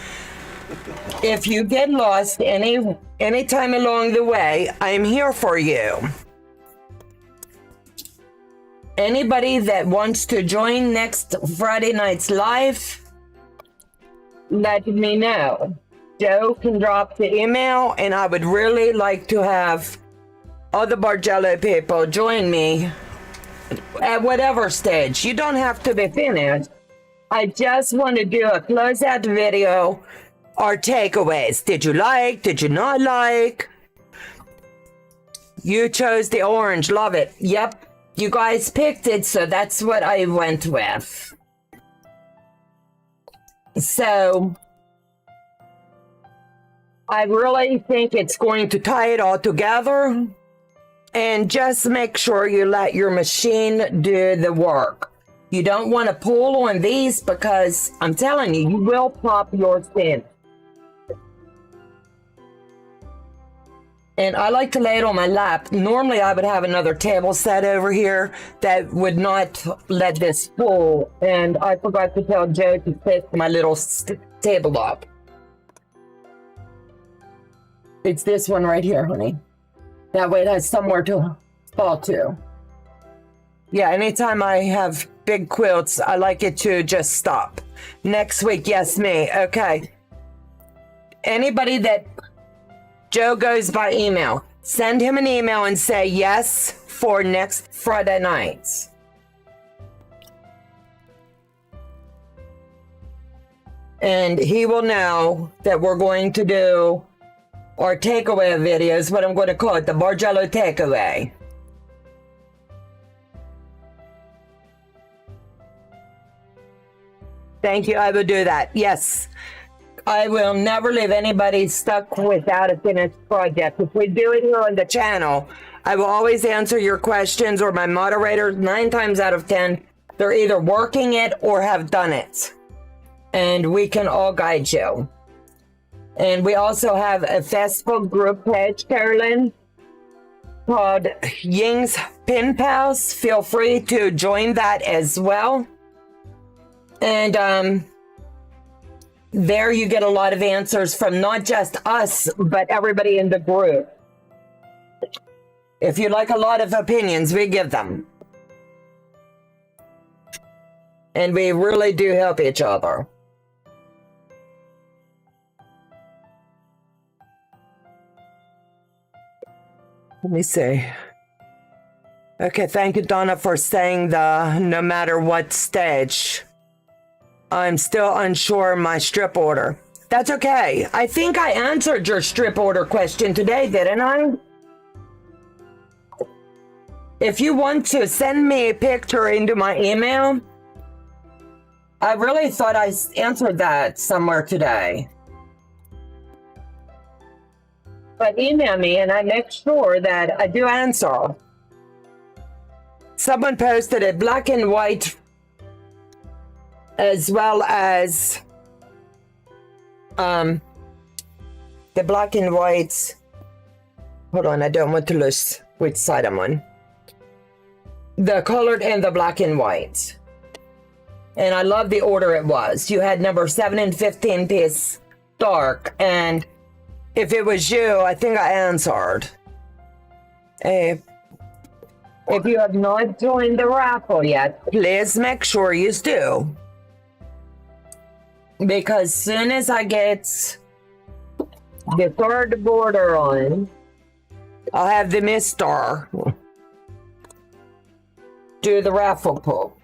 If you get lost any time along the way, I'm here for you. Anybody that wants to join next Friday night's live, let me know. Joe can drop the email, and I would really like to have other Bargello people join me at whatever stage. You don't have to be finished. I just want to do a closeout video or takeaways. Did you like? Did you not like? You chose the orange. Love it. Yep. You guys picked it, so that's what I went with. So I really think it's going to tie it all together, and just make sure you let your machine do the work. You don't want to pull on these, because I'm telling you, you will pop your skin. And I like to lay it on my lap. Normally I would have another table set over here that would not let this pull. And I forgot to tell Joe to set my little table up. It's this one right here, honey. That way it has somewhere to fall to. Yeah, anytime I have big quilts, I like it to just stop. Next week, yes, me. Okay. Anybody that Joe goes by email, send him an email and say yes for next Friday nights. And he will know that we're going to do our takeaway videos, what I'm going to call it, the Bargello takeaway. Thank you, I will do that. Yes. I will never leave anybody stuck without a finished project. If we do it here on the channel, I will always answer your questions, or my moderators, 9 times out of 10, they're either working it or have done it. And we can all guide you. And we also have a Facebook group page, Carolyn, called Ying's Pen Pals. Feel free to join that as well. And there you get a lot of answers from not just us, but everybody in the group. If you like a lot of opinions, we give them. And we really do help each other. Let me see. Okay, thank you, Donna, for saying the no matter what stage. I'm still unsure my strip order. That's okay. I think I answered your strip order question today, didn't I? If you want to send me a picture into my email, I really thought I answered that somewhere today. But email me and I make sure that I do answer. Someone posted a black and white as well as the black and white. Hold on, I don't want to lose which side I'm on. The colored and the black and white. And I love the order it was. You had number 7 and 15 piece dark. And if it was you, I think I answered. If you have not joined the raffle yet, please make sure you do. Because soon as I get the third border on, I'll have the Mister do the raffle pull.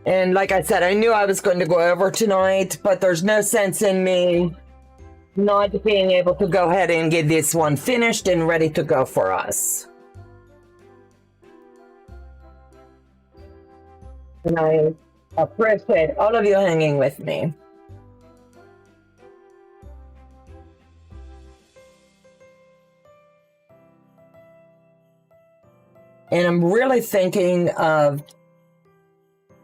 And like I said, I knew I was going to go over tonight, but there's no sense in me not being able to go ahead and get this one finished and ready to go for us. And I appreciate all of you hanging with me. And I'm really thinking of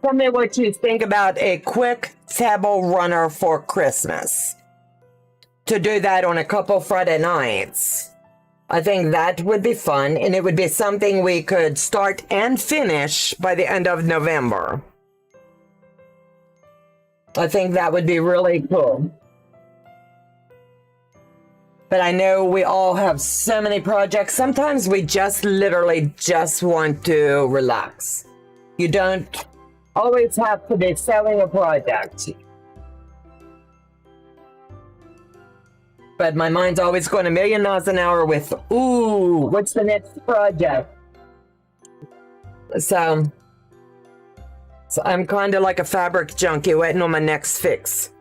Tell me what you think about a quick table runner for Christmas. To do that on a couple Friday nights. I think that would be fun, and it would be something we could start and finish by the end of November. I think that would be really cool. But I know we all have so many projects. Sometimes we just literally just want to relax. You don't always have to be selling a project. But my mind's always going a million miles an hour with, ooh, what's the next project? So I'm kind of like a fabric junkie waiting on my next fix.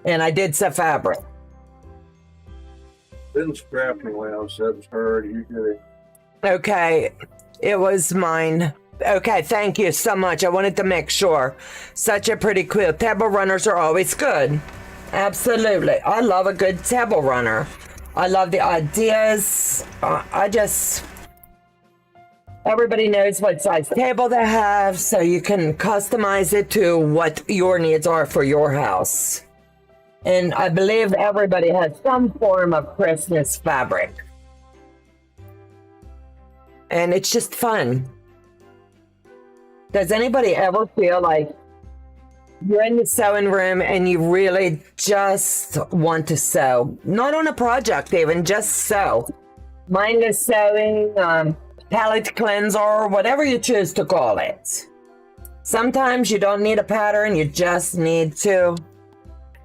And I did some fabric. Didn't scrap me when I was 7:30. You did it. Okay, it was mine. Okay, thank you so much. I wanted to make sure. Such a pretty quilt. Table runners are always good. Absolutely. I love a good table runner. I love the ideas. Everybody knows what size table they have, so you can customize it to what your needs are for your house. And I believe everybody has some form of Christmas fabric. And it's just fun. Does anybody ever feel like you're in the sewing room and you really just want to sew? Not on a project even, just sew. Mindless sewing, palette cleanser, whatever you choose to call it. Sometimes you don't need a pattern, you just need to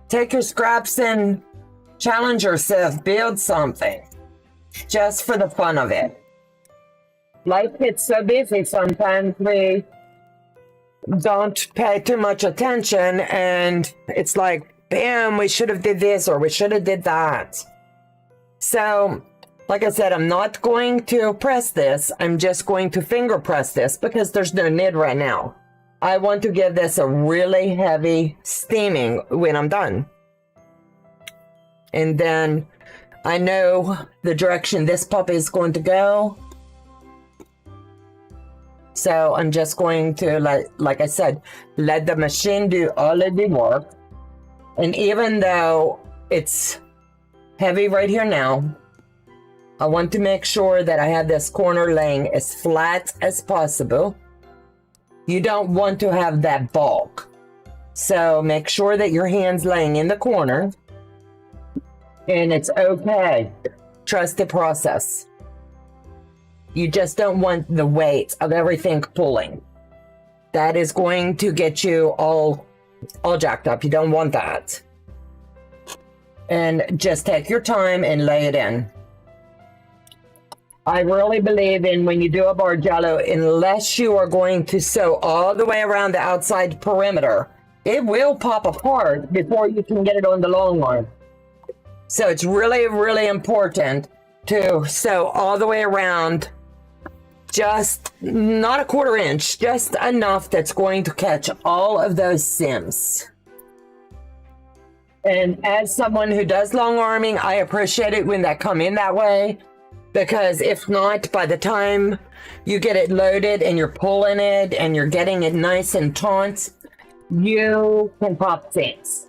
take your scraps and challenge yourself, build something. Just for the fun of it. Life gets so busy sometimes we don't pay too much attention, and it's like, bam, we should have did this or we should have did that. So, like I said, I'm not going to press this. I'm just going to finger press this because there's no need right now. I want to give this a really heavy steaming when I'm done. And then I know the direction this puppy is going to go. So I'm just going to, like I said, let the machine do all of the work. And even though it's heavy right here now, I want to make sure that I have this corner laying as flat as possible. You don't want to have that bulk. So make sure that your hand's laying in the corner. And it's okay. Trust the process. You just don't want the weight of everything pulling. That is going to get you all jacked up. You don't want that. And just take your time and lay it in. I really believe in when you do a Bargello, unless you are going to sew all the way around the outside perimeter, it will pop apart before you can get it on the long arm. So it's really, really important to sew all the way around. Just not a quarter inch, just enough that's going to catch all of those seams. And as someone who does long arming, I appreciate it when they come in that way, because if not, by the time you get it loaded and you're pulling it and you're getting it nice and taut, you can pop seams.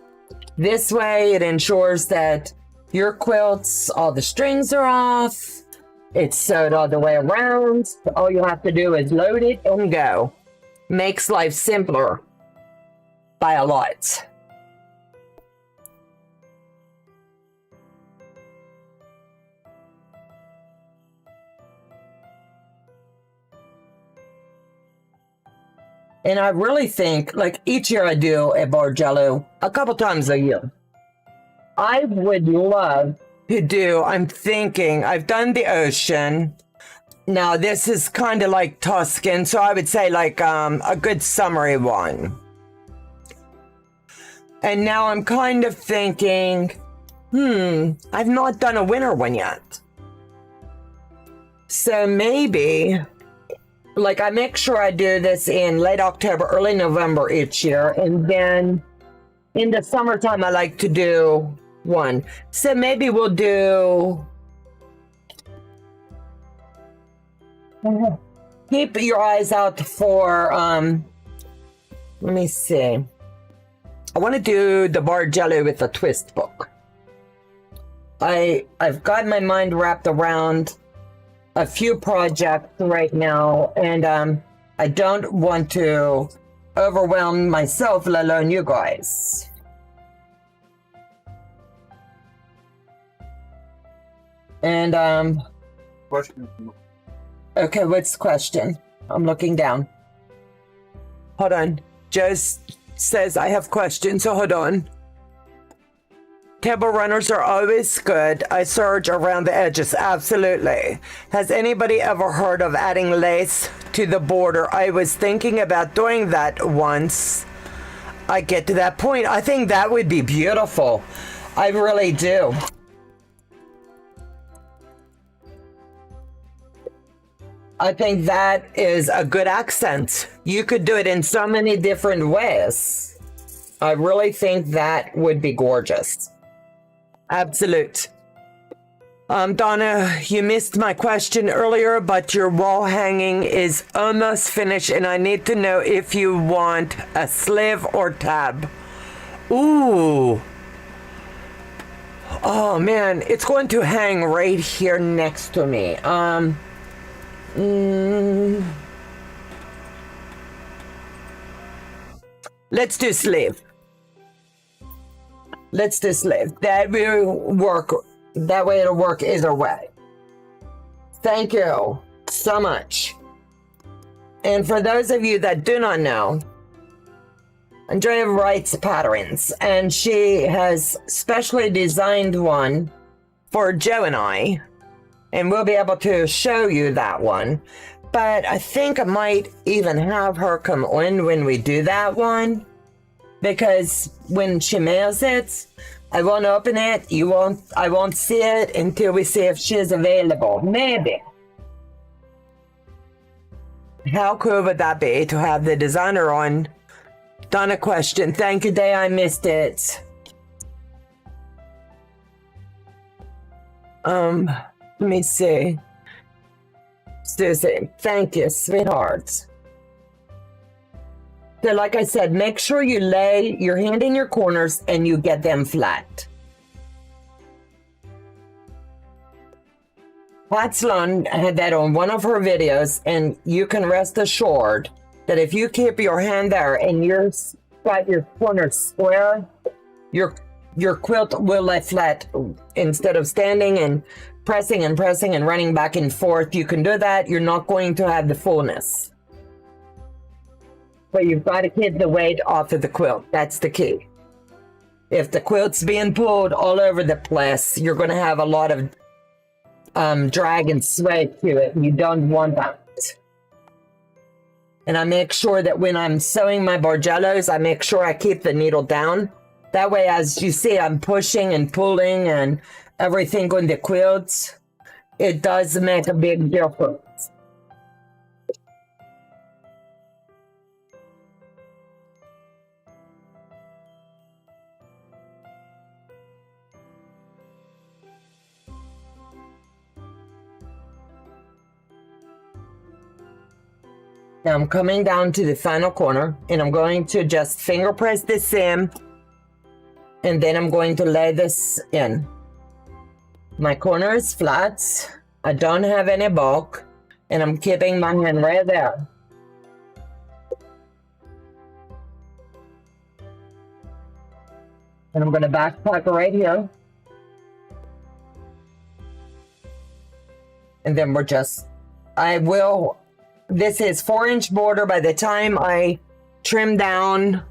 This way it ensures that your quilts, all the strings are off. It's sewed all the way around. All you have to do is load it and go. Makes life simpler by a lot. And I really think, like, each year I do a Bargello a couple times a year. I would love to do, I'm thinking, I've done the ocean. Now this is kind of like Tuscan, so I would say like a good summery one. And now I'm kind of thinking, I've not done a winter one yet. So maybe, like, I make sure I do this in late October, early November each year. And then in the summertime, I like to do one. So maybe we'll do keep your eyes out for, let me see. I want to do the Bargello with a twist book. I've got my mind wrapped around a few projects right now, and I don't want to overwhelm myself, let alone you guys. And Question. okay, what's the question? I'm looking down. Hold on. Joe says I have questions, so hold on. Table runners are always good. I serge around the edges, absolutely. Has anybody ever heard of adding lace to the border? I was thinking about doing that once I get to that point. I think that would be beautiful. I really do. I think that is a good accent. You could do it in so many different ways. I really think that would be gorgeous. Absolute. Donna, you missed my question earlier, but your wall hanging is almost finished, and I need to know if you want a sleeve or tab. Ooh. Oh man, it's going to hang right here next to me. Let's do sleeve. Let's do sleeve. That will work. That way it'll work either way. Thank you so much. And for those of you that do not know, Andrea writes patterns, and she has specially designed one for Joe and I, and we'll be able to show you that one. But I think I might even have her come in when we do that one, because when she mails it, I won't open it. I won't see it until we see if she is available. Maybe. How cool would that be to have the designer on? Donna question. Thank you, Day. I missed it. Let me see. Susie, thank you, sweetheart. So like I said, make sure you lay your hand in your corners and you get them flat. Pat Sloan had that on one of her videos, and you can rest assured that if you keep your hand there and you're got your corners square, your quilt will lay flat instead of standing and pressing and pressing and running back and forth. You can do that. You're not going to have the fullness. But you've got to keep the weight off of the quilt. That's the key. If the quilt's being pulled all over the place, you're going to have a lot of drag and sway to it. You don't want that. And I make sure that when I'm sewing my Bargellos, I make sure I keep the needle down. That way, as you see, I'm pushing and pulling and everything on the quilts. It does make a big difference. Now I'm coming down to the final corner, and I'm going to just finger press this in, and then I'm going to lay this in. My corner is flat. I don't have any bulk, and I'm keeping my hand right there. And I'm going to backpack right here. And then this is 4-inch border. By the time I trim down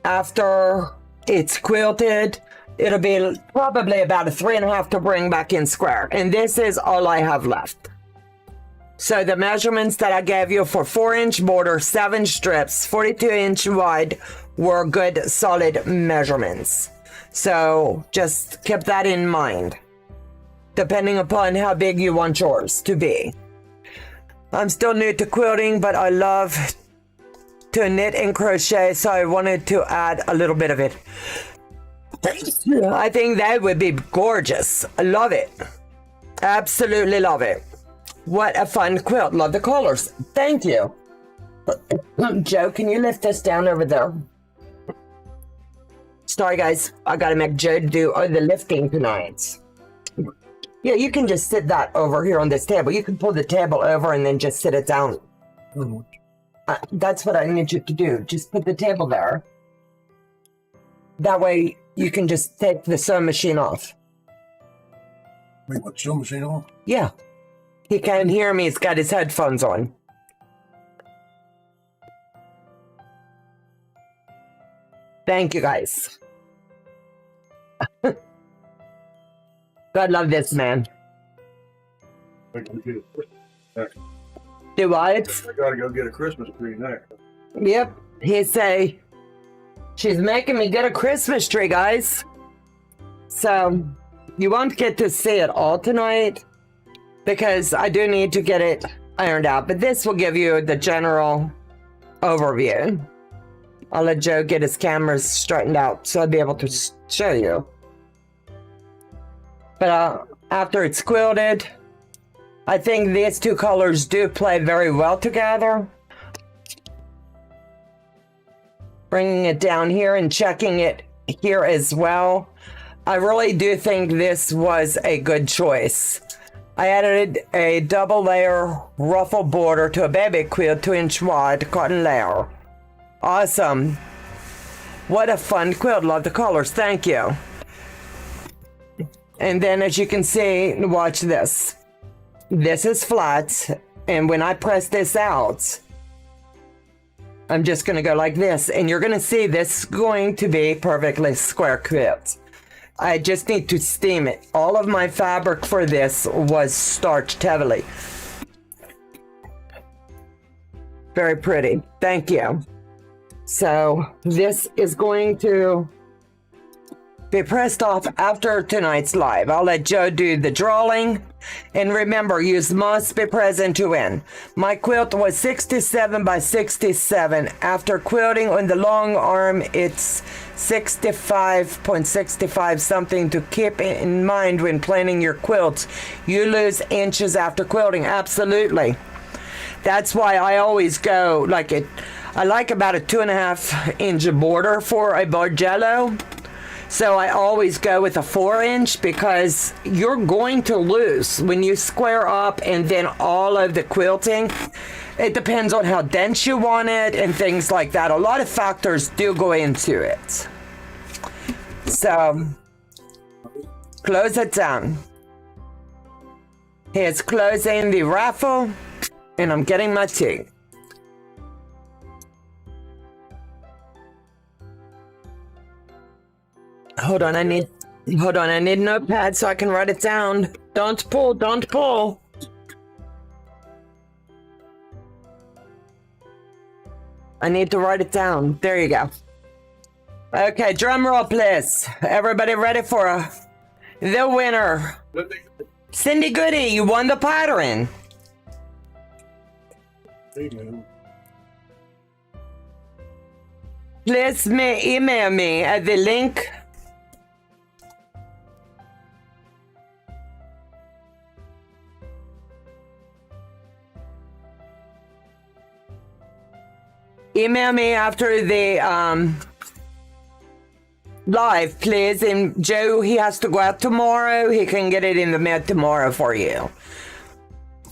after it's quilted, it'll be probably about a 3.5 to bring back in square. And this is all I have left. So the measurements that I gave you for 4-inch border, 7 strips, 42-inch wide were good, solid measurements. So just keep that in mind, depending upon how big you want yours to be. I'm still new to quilting, but I love to knit and crochet, so I wanted to add a little bit of it. I think that would be gorgeous. I love it. Absolutely love it. What a fun quilt. Love the colors. Thank you. Joe, can you lift this down over there? Sorry, guys. I got to make Joe do the lifting tonight. Yeah, you can just sit that over here on this table. You can pull the table over and then just sit it down. That's what I need you to do. Just put the table there. That way you can just take the sewing machine off. Wait, what, sewing machine on? Yeah. He can't hear me. He's got his headphones on. Thank you, guys. God love this man. Do what? I gotta go get a Christmas tree next. Yep. He say, she's making me get a Christmas tree, guys. So, you won't get to see it all tonight because I do need to get it ironed out. But this will give you the general overview. I'll let Joe get his cameras straightened out so I'll be able to show you. But after it's quilted, I think these two colors do play very well together. Bringing it down here and checking it here as well. I really do think this was a good choice. I added a double layer ruffle border to a baby quilt 2-inch wide cotton layer. Awesome. What a fun quilt. Love the colors. Thank you. And then as you can see, watch this. This is flat. And when I press this out, I'm just going to go like this. And you're going to see this is going to be perfectly square quilt. I just need to steam it. All of my fabric for this was starched heavily. Very pretty. Thank you. So this is going to be pressed off after tonight's live. I'll let Joe do the drawing. And remember, you must be present to win. My quilt was 67 by 67. After quilting on the long arm, it's 65.65 something to keep in mind when planning your quilts. You lose inches after quilting. Absolutely. That's why I always go like it. I like about a 2.5 inch border for a Bargello. So I always go with a 4-inch because you're going to lose when you square up and then all of the quilting. It depends on how dense you want it and things like that. A lot of factors do go into it. So close it down. Here's closing the raffle and I'm getting my tea. Hold on, I need a notepad so I can write it down. Don't pull, don't pull. I need to write it down. There you go. Okay, drum roll, please. Everybody ready for the winner? Cindy Goody, you won the pattern. Please email me at the link. Email me after the live, please. And Joe, he has to go out tomorrow. He can get it in the mail tomorrow for you.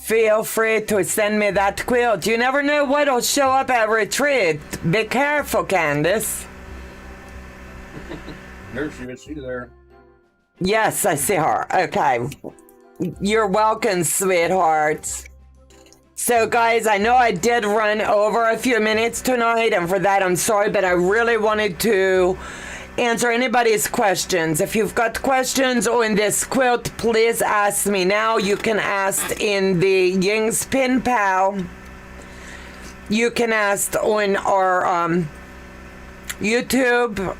Feel free to send me that quilt. You never know what'll show up at retreat. Be careful, Candace. There she is. She's there. Yes, I see her. Okay. You're welcome, sweetheart. So guys, I know I did run over a few minutes tonight, and for that I'm sorry, but I really wanted to answer anybody's questions. If you've got questions on this quilt, please ask me now. You can ask in the Ying's Pin Pal. You can ask on our YouTube.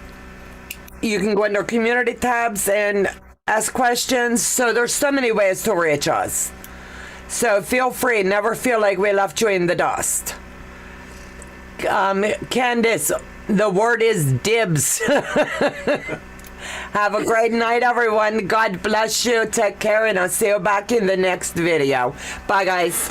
You can go into our community tabs and ask questions. So there's so many ways to reach us. So feel free, never feel like we left you in the dust. Candace, the word is dibs. Have a great night, everyone. God bless you. Take care, and I'll see you back in the next video. Bye, guys.